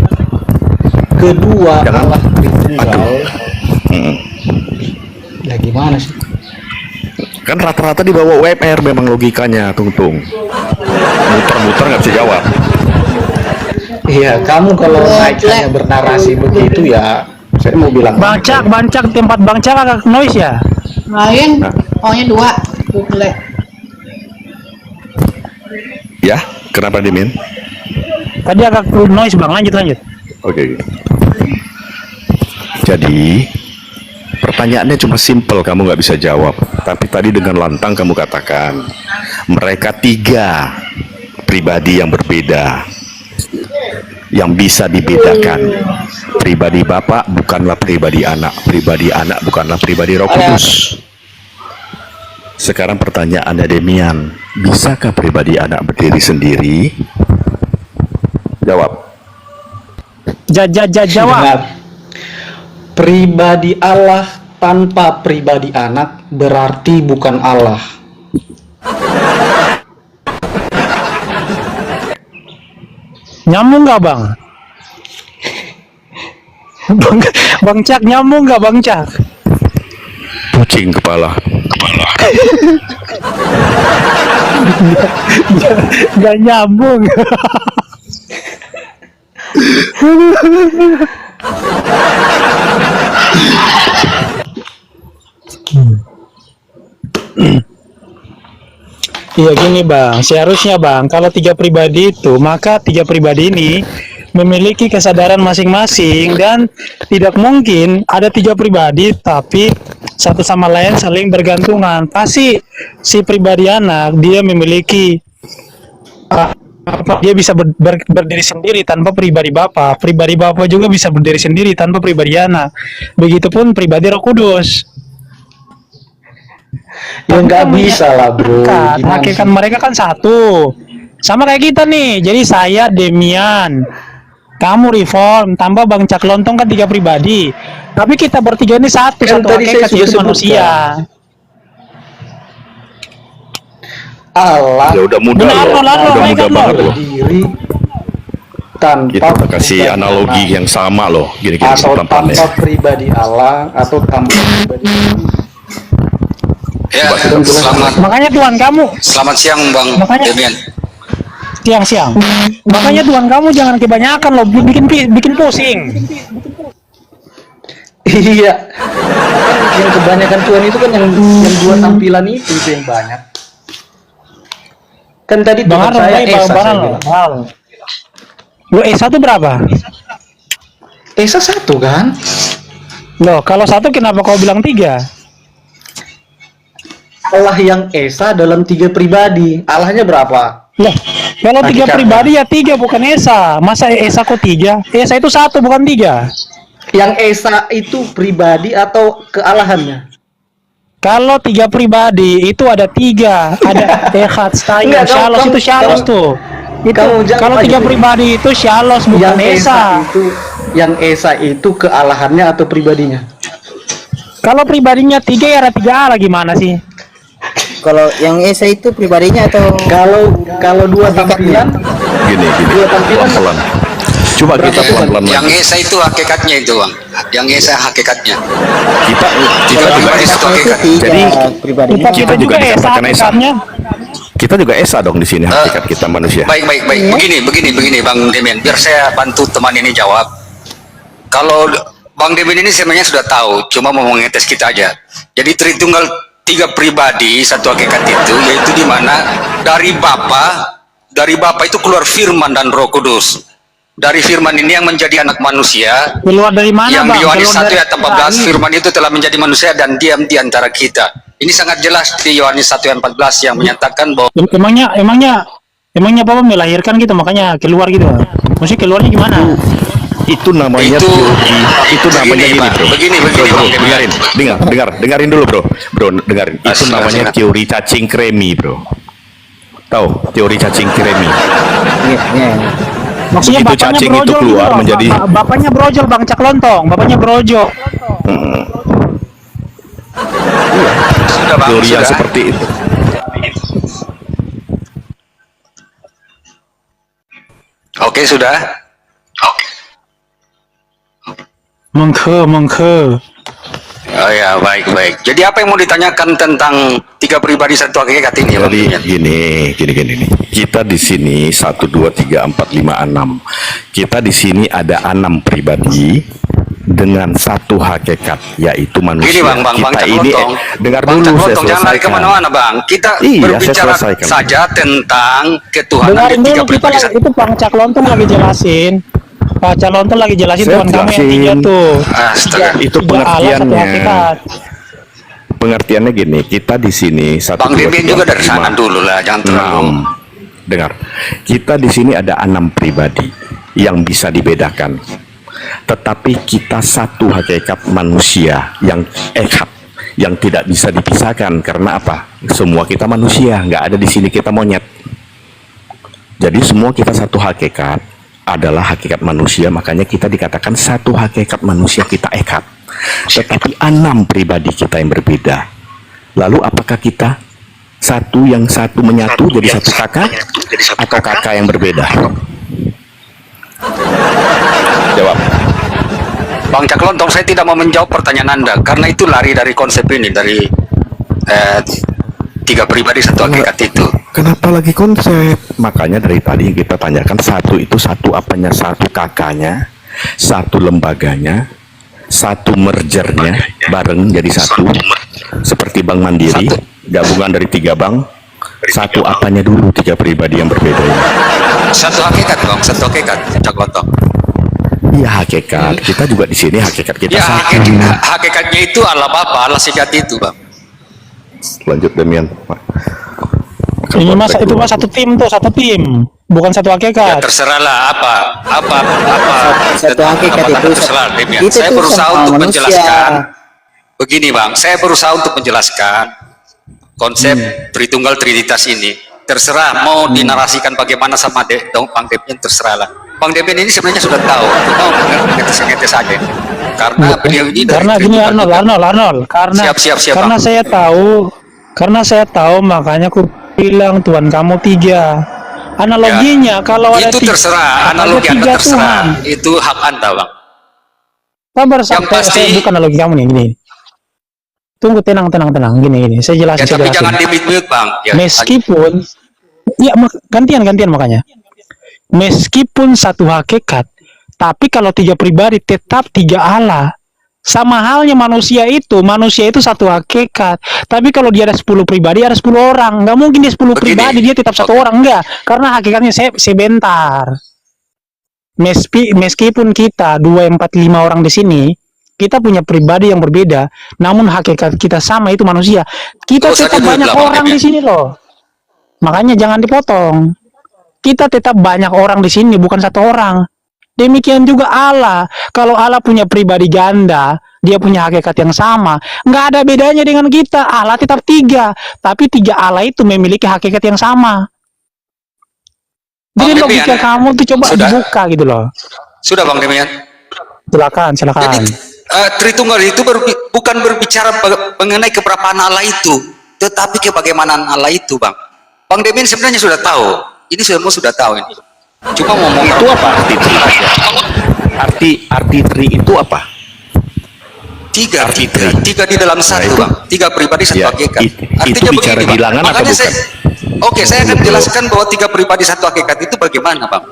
kedua Jangan. Allah Tritunggal. Ya gimana sih? Kan rata-rata di bawah UMR memang logikanya, Tung. Muter-muter nggak bisa jawab. Iya, kamu kalau naiknya bernarasi begitu ya, saya mau bilang. Bancak, tempat Bancak agak noise ya. Lain, pokoknya 2 Google. Ya, kenapa Dimin? Tadi agak noise Bang, lanjut. Oke. Jadi, pertanyaannya cuma simple, kamu nggak bisa jawab. Tapi tadi dengan lantang kamu katakan, mereka 3 pribadi yang berbeda. Yang bisa dibedakan. Pribadi Bapak bukanlah pribadi Anak. Pribadi Anak bukanlah pribadi Roh Kudus. Sekarang pertanyaannya Demian, bisakah pribadi Anak berdiri sendiri? Jawab. Jawab. Dengar. Pribadi Allah tanpa pribadi anak berarti bukan Allah. Nyambung nggak Bang? Bang Cak, nyambung nggak Bang Cak? Pusing kepala. Nggak nyambung. Iya gini Bang, seharusnya Bang, kalau 3 pribadi itu, maka 3 pribadi ini memiliki kesadaran masing-masing dan tidak mungkin ada 3 pribadi tapi satu sama lain saling bergantungan. Pasti si pribadi anak dia memiliki dia bisa berdiri sendiri tanpa pribadi Bapa. Pribadi Bapa juga bisa berdiri sendiri tanpa pribadi anak. Begitupun pribadi Roh Kudus. Ya nggak bisa lah bro. Gimana Hakikat sih? mereka kan satu. Sama kayak kita nih. Jadi saya Demian, kamu Reform, tambah Bang Cak Lontong kan 3 pribadi. Tapi kita bertiga ini satu Kan tadi saya hakikat sudah yaitu sebutkan. manusia. Allah Ya udah mudah Benar, loh. Lalo, Udah baik mudah kan, banget Lalo? loh. berdiri tanpa Kita kasih pribadi analogi anak. yang sama loh. Gini-gini atau pelan-pelan ya. tanpa pribadi Allah atau tanpa pribadi Ya, Makanya Tuhan kamu selamat siang Bang Makanya- Demian. siang-siang. Makanya Tuhan kamu jangan kebanyakan loh, bikin pusing. Iya. Kan yang kebanyakan Tuhan itu kan yang dua tampilan itu yang banyak. Kan tadi Tuhan Bang saya Arnold, Esa Bang saya Arnold. bilang. Lu Esa tuh berapa? Esa satu kan? Loh, kalau satu kenapa kau bilang 3? Allah yang Esa dalam 3 pribadi. Allahnya berapa? Loh, kalau 3 Hakikatnya. pribadi ya 3 bukan Esa. Masa Esa kok 3? Esa itu 1 bukan 3. Yang Esa itu pribadi atau kealahannya? Kalau 3 pribadi itu ada 3, ada Echad, Stayim, Enggak, Shalos, itu Shalos tuh. Itu kamu jangan kalau 3 lanjutin. pribadi itu Shalos bukan Esa. Yang Esa itu kealahannya atau pribadinya? Kalau pribadinya 3 ya ada 3 Allah gimana sih? Kalau yang Esa itu pribadinya atau Kalau dua tampilan, Gini, dua tampilan pelan. Coba kita pelan-pelan Yang lagi. Esa itu hakikatnya itu bang. Yang Esa hakikatnya. Kita juga Pribadi satu hakikat. Jadi pribadinya Kita juga Esa dikatakan Esa. hakikatnya. Kita juga Esa dong di sini hakikat kita manusia. Baik. Begini Bang Demian. Biar saya bantu teman ini jawab. Kalau Bang Demian ini sebenarnya sudah tahu, cuma mau mengetes kita aja. Jadi Tritunggal 3 pribadi satu hakikat itu, yaitu di mana dari Bapa itu keluar Firman dan Roh Kudus. Dari Firman ini yang menjadi anak manusia. Keluar dari mana, Yang Bang? di Yohanes Keluar 1 dari ayat 14, Firman itu telah menjadi manusia dan diam di antara kita. Ini sangat jelas di Yohanes 1 ayat 14 yang menyatakan bahwa Emangnya Bapak melahirkan gitu makanya keluar gitu. Maksudnya keluarnya gimana? Itu namanya Itu- teori. Itu namanya begini, gini, Pak. bro. Begini, Bro, Bang Demian. dengarin dulu, bro. Bro, dengarin. Itu Silakan, namanya silakan. teori cacing kremi, bro. Tahu teori cacing kremi? Maksudnya Begitu bapaknya cacing itu brojol keluar gitu loh. menjadi- Bapaknya brojol Bang Cak Lontong, bapaknya brojol. sudah Bang, Teori yang sudah. seperti itu. Oke, sudah. Mengke. Oh ya, baik. Jadi apa yang mau ditanyakan tentang 3 pribadi satu hakikat ini ya, Bang Jadi Demian? gini. Kita di sini 1 2 3 4 5 6. Kita di sini ada 6 pribadi dengan satu hakikat yaitu manusia. Gini Bang Kita Cak ini Lontong. dengar Bang dulu Cak saya Lontong, jangan lari selesaikan. kemana-mana Bang. Kita Iya, saya berbicara selesaikan. saja tentang ketuhanan Dengarin di 3 dulu pribadi satu. itu Bang Cak Lontong lagi jelasin. Pak Cak Lontong lagi jelasin Saya Tuhan kami yang jelasin. 3 tuh. Astaga. Itu 3 Allah, 1 pengertiannya. hakikat. Pengertiannya gini, kita di sini 1 Bang 2 Demian 3 juga dari 4 sana 5. dulu lah, jangan terlalu. 6. Dengar, kita di sini ada 6 pribadi yang bisa dibedakan. Tetapi kita satu hakikat manusia yang echad, yang tidak bisa dipisahkan. Karena apa? Semua kita manusia, nggak ada di sini kita monyet. Jadi semua kita satu hakikat adalah hakikat manusia, makanya kita dikatakan satu hakikat manusia kita echad. Tetapi 6 pribadi kita yang berbeda. Lalu apakah kita satu yang satu menyatu jadi satu kakak atau kakak yang berbeda? Jawab. Bang Cak Lontong, saya tidak mau menjawab pertanyaan Anda karena itu lari dari konsep ini, dari 3 pribadi satu hakikat itu. Kenapa lagi konsep? Makanya dari tadi yang kita tanyakan satu itu satu apanya? Satu kakaknya, satu lembaganya, satu mergernya bareng jadi satu. Seperti Bank Mandiri, gabungan dari 3 bank. Satu apanya dulu 3 pribadi yang berbeda ini? Satu hakikat Bang, satu hakikat Cak Lontong. Iya hakikat. Kita juga di sini hakikat kita Ya satu. hakikatnya itu Allah Bapa, Allah sejati itu Bang. Lanjut Demian. Ini mas itu mas satu tim tuh, satu tim, bukan satu Ya hakikat. terserahlah apa Satu hakikat itu terserah Demian. itu Saya tuh berusaha sama untuk manusia. menjelaskan. Begini Bang, saya berusaha untuk menjelaskan konsep Tritunggal Trinitas ini. Terserah mau dinarasikan bagaimana sama Bang Demian, terserahlah. Bang Demian ini sebenarnya sudah tahu, cuma ngetes saja. Karena beliau ini dari Karena gini Tritunggal juga. Arnold, karena Siap, karena Bang. saya tahu makanya aku bilang Tuhan kamu 3. Analoginya kalau ada Itu terserah, ada analogi 3 Anda terserah. Tuhan. Itu hak Anda Bang. Sabar, Yang pasti- saya bukan analogi kamu nih, gini. Tunggu, tenang, gini. Saya jelasin, Ya, tapi saya jangan jelasin. di-mute Bang. Ya, Meskipun, ya gantian makanya. Meskipun satu hakikat, tapi kalau 3 pribadi tetap 3 Allah. Sama halnya manusia itu satu hakikat. Tapi kalau dia ada 10 pribadi, ada 10 orang. Nggak mungkin dia 10 Begini. pribadi, dia tetap satu orang. Enggak. Karena hakikatnya sebentar. Meskipun kita 2, 4, 5 orang di sini, kita punya pribadi yang berbeda, namun hakikat kita sama, itu manusia. Kita Terus tetap aja banyak dulu, orang Bang di sini loh. Makanya jangan dipotong. Kita tetap banyak orang di sini, bukan satu orang. Demikian juga Allah. Kalau Allah punya pribadi ganda, dia punya hakikat yang sama, nggak ada bedanya dengan kita. Allah tetap 3, tapi 3 Allah itu memiliki hakikat yang sama. Jadi Bang logika Demian, kamu tuh coba sudah. dibuka gitu loh. Sudah Bang Demian. Silakan. Jadi Tritunggal itu bukan berbicara mengenai keberapaan Allah itu, tetapi kebagaimanaan Allah itu, Bang. Bang Demian sebenarnya sudah tahu. Ini sudah tahu ini. Cuma ngomong Itu apa arti tri? Arti tri itu apa? tiga Arti tiga, tri. tiga di dalam satu, itu- Bang. 3 pribadi satu Ya, hakikat. itu bicara Bang. bilangan atau Makanya bukan? Oke, saya akan jelaskan bahwa 3 pribadi satu hakikat itu bagaimana, Bang.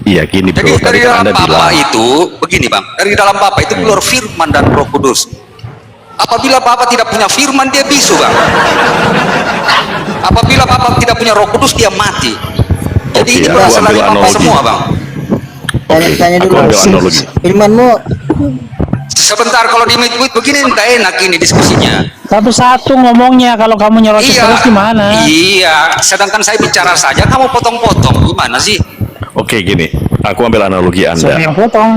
Iya gini bro, Jadi dari tadi kan dalam Anda Bapa bilang itu begini, Bang. Dari dalam Bapa itu keluar firman dan Roh Kudus. Apabila Bapa tidak punya firman, dia bisu, Bang. Apabila Bapa tidak punya Roh Kudus, dia mati. Jadi Oke, ini aku berasal dari ambil Bapa analogi. semua, Bang. Tanya aku dulu. ambil analogi. Firmanmu Sebentar, kalau di mute begini tidak enak ini diskusinya. Satu-satu ngomongnya, kalau kamu nyerocos terus gimana? Iya, sedangkan saya bicara saja kamu potong-potong. Gimana sih? Oke gini, aku ambil analogi Siapa yang Anda. potong?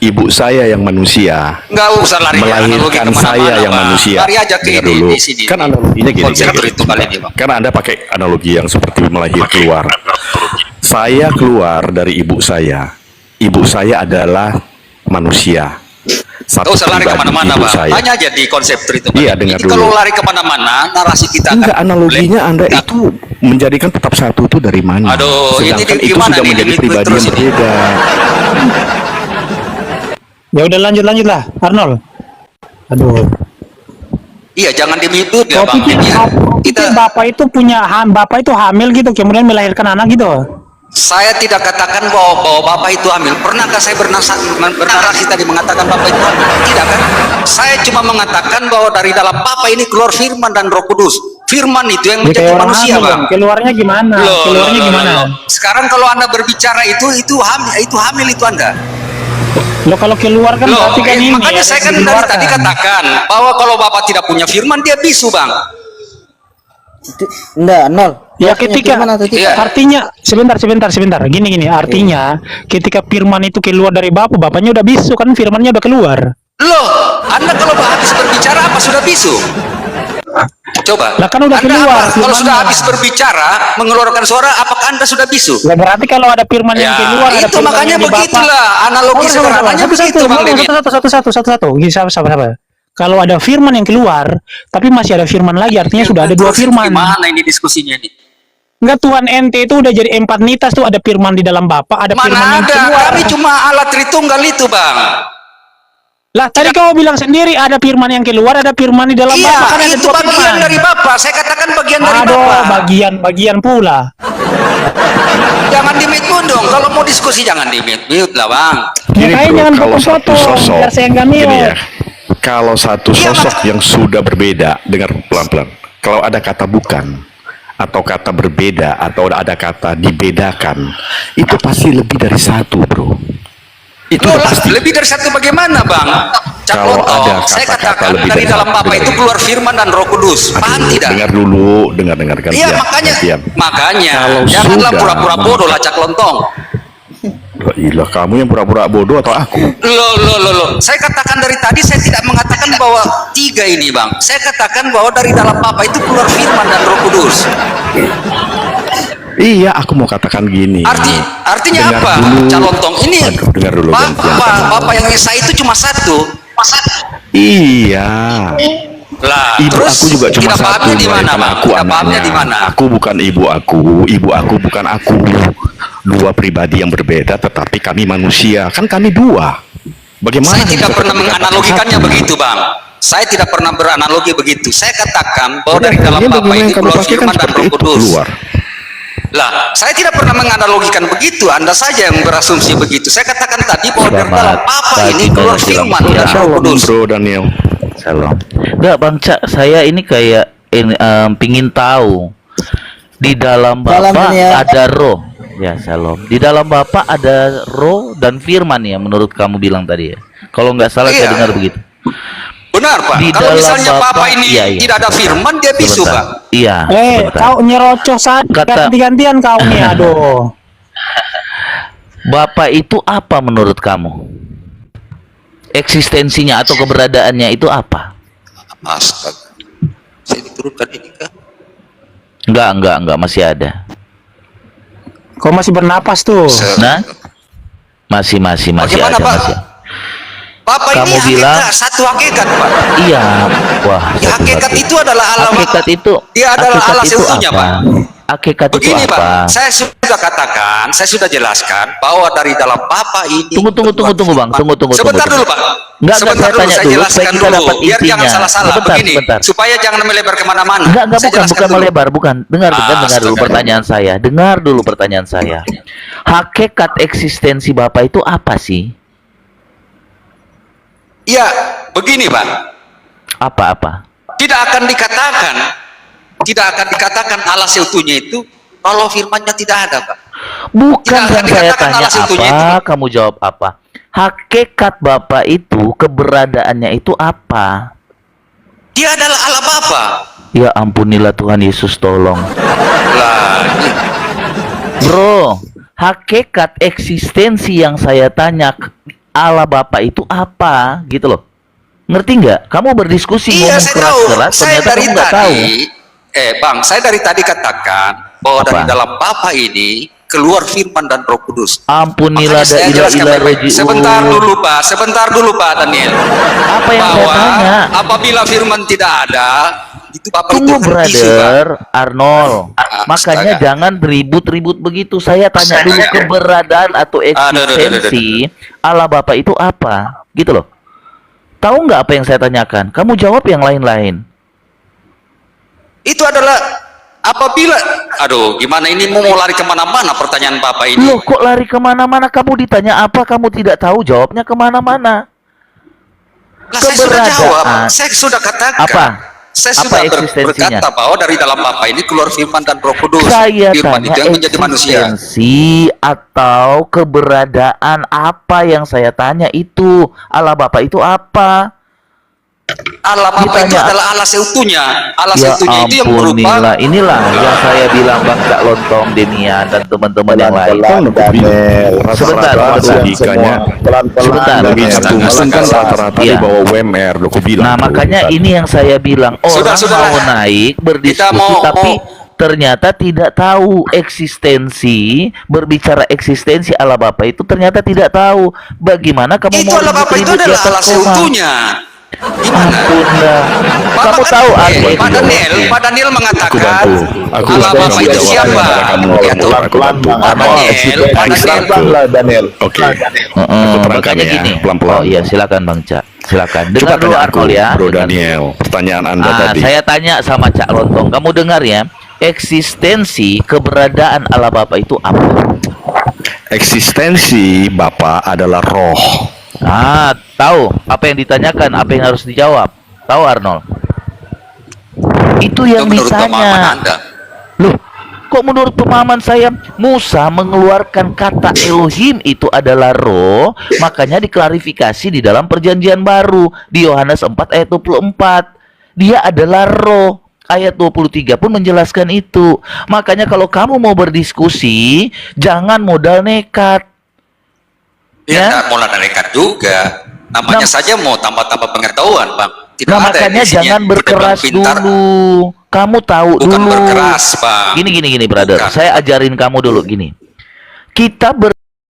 Ibu saya yang manusia Nggak usah lari analogi melahirkan kemana-mana, saya yang Bang. manusia. Lari aja ke Dengar ini, dulu. di sini. Kan analoginya gini. Konsep itu kali ini, Bang. Karena Anda pakai analogi yang seperti melahir keluar. Saya keluar dari ibu saya. Ibu saya adalah manusia. Nggak usah lari pribadi, kemana-mana, ibu Bang. saya. Tanya aja di konsep itu. Iya, dengar Jadi kalau dulu. lari kemana-mana, narasi kita Enggak, akan analoginya boleh. Anda itu menjadikan tetap satu itu dari mana? Aduh, ini Sedangkan itu gimana sudah nih, menjadi ini pribadi terus yang ini. berbeda. Ya udah lanjut lah, Arnold. Aduh. Iya, jangan di-mute ya, Kau Bang. pikir, Iya. kita bapak itu bapak itu hamil gitu, kemudian melahirkan anak gitu. Saya tidak katakan bahwa Bapak itu hamil. Pernahkah saya bernarasi tadi mengatakan Bapak itu hamil? Tidak kan? Saya cuma mengatakan bahwa dari dalam Bapak ini keluar firman dan Roh Kudus. Firman itu yang Ya, menjadi kayak orang manusia, hamil, Bang. dong. Keluarnya gimana? Loh, Keluarnya loh, gimana? loh. Sekarang kalau Anda berbicara itu hamil itu Anda. Lo kalau keluar kan Loh, berarti kan ini. makanya saya kan dari dikeluarkan. tadi katakan bahwa kalau Bapak tidak punya firman dia bisu, Bang. enggak nol. Ya Punya ketika firman atau tidak? Iya. artinya sebentar. Gini. Artinya ketika firman itu keluar dari bapaknya udah bisu kan, firmannya udah keluar. Loh, Anda kalau habis berbicara apa sudah bisu? Coba. Lah kan udah Anda keluar apa? Kalau firmannya. sudah habis berbicara, mengeluarkan suara, apakah Anda sudah bisu? Ya berarti kalau ada firman yang keluar, ada itu firman makanya yang di Bapa. begitulah analogi sederhananya begitu, Bang Demi. Satu. Gini, sabar. Kalau ada firman yang keluar, tapi masih ada firman lagi, artinya sudah ada 2 firman. Gimana ini diskusinya nih? Enggak, Tuhan ente itu udah jadi empatnitas tuh, ada firman di dalam Bapa, ada firman Mana yang ada? keluar. Kami cuma alat Tritunggal itu, Bang. Lah tadi kau bilang sendiri ada firman yang keluar, ada firman di dalam Iya, Bapa, kan ada itu 2 bagian firman. dari Bapak. Saya katakan bagian dari Aduh, Bapak. bagian pula. Jangan di-mute dong. Kalau mau diskusi jangan di-mute lah, Bang. Gini Makanya bro, jangan kalau satu potong-potong, sosok, biar saya nggak gini mute. ya, kalau satu Iya, sosok Mas. yang sudah berbeda, dengar pelan-pelan. Kalau ada kata bukan, atau kata berbeda, atau ada kata dibedakan, itu pasti lebih dari satu, bro. Itu Loh, udah pasti. lebih dari satu bagaimana, Bang? Cak Kalau Lontong, ada saya kata-kata katakan lebih dari dari dalam satu, Bapak dengar. itu keluar firman dan Roh Kudus. Paham Aduh, tidak? dengar dulu, dengar gantian. Iya, makanya Kalau janganlah sudah, pura-pura bodoh lah, Cak Lontong. Ilah, kamu yang pura-pura bodoh atau aku? Loh. Saya katakan dari tadi, saya tidak mengatakan bahwa 3 ini, Bang. Saya katakan bahwa dari dalam Bapak itu keluar firman dan Roh Kudus. Iya, aku mau katakan gini. Artinya Dengar apa, dulu. Cak Lontong? Ini Aduh, dengar dulu, gantian. Bapak yang Esa itu cuma satu. Iya. Lah, Ibu terus aku juga cuma tidak satu, pahamnya di mana, melahirkan Bang? aku Tidak pahamnya anaknya. di mana? Aku bukan ibu aku bukan aku. 2 pribadi yang berbeda, tetapi kami manusia. Kan kami 2. Bagaimana? Saya tidak bisa pernah dikatakan menganalogikannya satu? begitu, Bang. Saya tidak pernah beranalogi begitu. Saya katakan bahwa dari dalam Ini Bapak bagaimana ini yang kamu keluar pakai kan firman dan seperti Roh itu, Kudus. keluar. Lah, saya tidak pernah menganalogikan begitu. Anda saja yang berasumsi begitu. Saya katakan tadi bahwa dari dalam Bapa ini keluar firman dan Roh Kudus. Bro Daniel. Salam. Enggak Bang Cak, saya ini kayak pingin tahu di dalam Bapa ada roh. Ya, salam. Di dalam Bapa ada roh dan firman ya, menurut kamu bilang tadi ya. Kalau nggak salah saya dengar begitu. Benar Pak. Di Kalau dalam misalnya Bapa, Bapa ini iya. tidak ada firman, dia bisu Pak. Iya. Kau nyerocos saja ganti-gantian kau nih, aduh. Bapak itu apa menurut kamu? Eksistensinya atau keberadaannya itu apa? Astaga. Saya diturunkan ini kah? Enggak, masih ada. Kau masih bernapas tuh. Nah, masih Bagaimana, ada, Pak? masih. Bapak Kamu ini bilang hakikat, satu hakikat Pak. Iya, wah. Ya, hakikat itu adalah Allah. Hakikat itu. Dia adalah hakikat Allah itu seutuhnya apa? Pak. Hakikat Begini itu apa? Pak, saya sudah katakan, saya sudah jelaskan bahwa dari dalam Bapa ini. Tunggu Bang, tunggu. Sebentar dulu Pak. Enggak, Sebentar saya dulu, tanya saya dulu, jelaskan supaya kita dulu, dapat biar jangan intinya. salah-salah. Begini, Sebentar. supaya jangan melebar kemana-mana. Enggak, Saya bukan jelaskan dulu. melebar, bukan. Dengar dulu astaga. pertanyaan saya. Dengar dulu pertanyaan saya. Hakikat eksistensi Bapak itu apa sih? Ya, begini Pak. Apa? Tidak akan dikatakan Allah seutuhnya itu kalau firman-Nya tidak ada Pak. Bukan Tidak akan yang saya dikatakan tanya Allah seutuhnya itu, apa, Pak. kamu jawab apa. Hakikat Bapak itu, keberadaannya itu apa? Dia adalah Allah Bapa. Ya ampunilah Tuhan Yesus, tolong. Lah, Bro, hakikat eksistensi yang saya tanya Allah Bapa itu apa? Gitu loh. Ngerti nggak? Kamu berdiskusi iya, ngomong saya tahu. keras-keras, Saya ternyata dari kamu nggak tahu. tadi, Bang, saya dari tadi katakan bahwa Apa? dari dalam Bapa ini keluar firman dan Roh Kudus. Ampunilah Makanya saya jelaskan baik-baik. roji'un. Sebentar dulu Pak Daniel. Apa yang saya Bahwa tanya? apabila firman tidak ada, itu Bapak Tunggu itu isu, Pak. brother Arnold. Makanya astaga. jangan ribut-ribut begitu. Saya tanya dulu keberadaan atau eksistensi Allah Bapa itu apa? Gitu loh. Tahu nggak apa yang saya tanyakan? Kamu jawab yang lain-lain. Itu adalah apabila, aduh, gimana ini mau lari kemana-mana pertanyaan Bapak ini. Loh, kok lari kemana-mana? Kamu ditanya apa, kamu tidak tahu, jawabnya kemana-mana. Lah, saya sudah jawab, Keberadaan. saya sudah katakan. Apa? Saya Apa sudah eksistensinya? berkata bahwa dari dalam Bapa ini keluar firman dan Roh Kudus. Saya Firman tanya itu yang menjadi manusia. eksistensi atau keberadaan apa yang saya tanya itu. Allah Bapa itu apa? Allah Bapa itu Ditanya- adalah Allah seutuhnya. Allah Ya seutuhnya itu yang berupa ampunilah. Inilah yang saya bilang Bang Cak Lontong, Demian dan teman-teman yang lain. Sebentar, logikanya sebentar. kan rata-rata di Iya. bawah WMR, udah aku bilang. Nah, makanya ini yang saya bilang, orang Sudah. mau naik berdiskusi Kita mau- tapi ternyata tidak tahu eksistensi, berbicara eksistensi Allah Bapa itu ternyata tidak tahu. Bagaimana kamu itu mau Allah Bapa itu ribut-ribut di adalah atas Allah koma? seutuhnya. Gimana? Ampunlah. Bapak Kamu kan- tahu arti Pak Daniel, eksistensi? Pak Daniel mengatakan Aku Allah bantu Bapa kamu itu jawab siapa? daripada kamu ngomong. Ya, tuh. Aku bantu. Pak Daniel, Oke. Heeh, terangkan makanya ya, gini. pelan-pelan. Oh iya, silakan Bang Cak. Silakan. Coba Dengar dulu tanya aku, Arnold ya. Bro Dengar. Daniel. Pertanyaan Anda Ah, tadi. saya tanya sama Cak Lontong. Kamu dengar ya? Eksistensi keberadaan Allah Bapa itu apa? Eksistensi Bapa adalah roh. Ah, tahu apa yang ditanyakan, apa yang harus dijawab. Tahu Arnold? Itu yang menurut pemahaman ditanya. Anda. Loh, kok menurut pemahaman saya Musa mengeluarkan kata Elohim itu adalah roh, makanya diklarifikasi di dalam perjanjian baru di Yohanes 4 ayat 24. Dia adalah roh. Ayat 23 pun menjelaskan itu. Makanya kalau kamu mau berdiskusi, jangan modal nekat. Ya, Ya. nggak mau nekat juga. Namanya saja mau tambah-tambah pengetahuan, Bang. Tidak Nah, ada makanya isinya jangan tidak berkeras pintar. dulu. Kamu tahu Bukan dulu. berkeras, Bang. Gini, brother. Bukan. Saya ajarin kamu dulu gini. Kita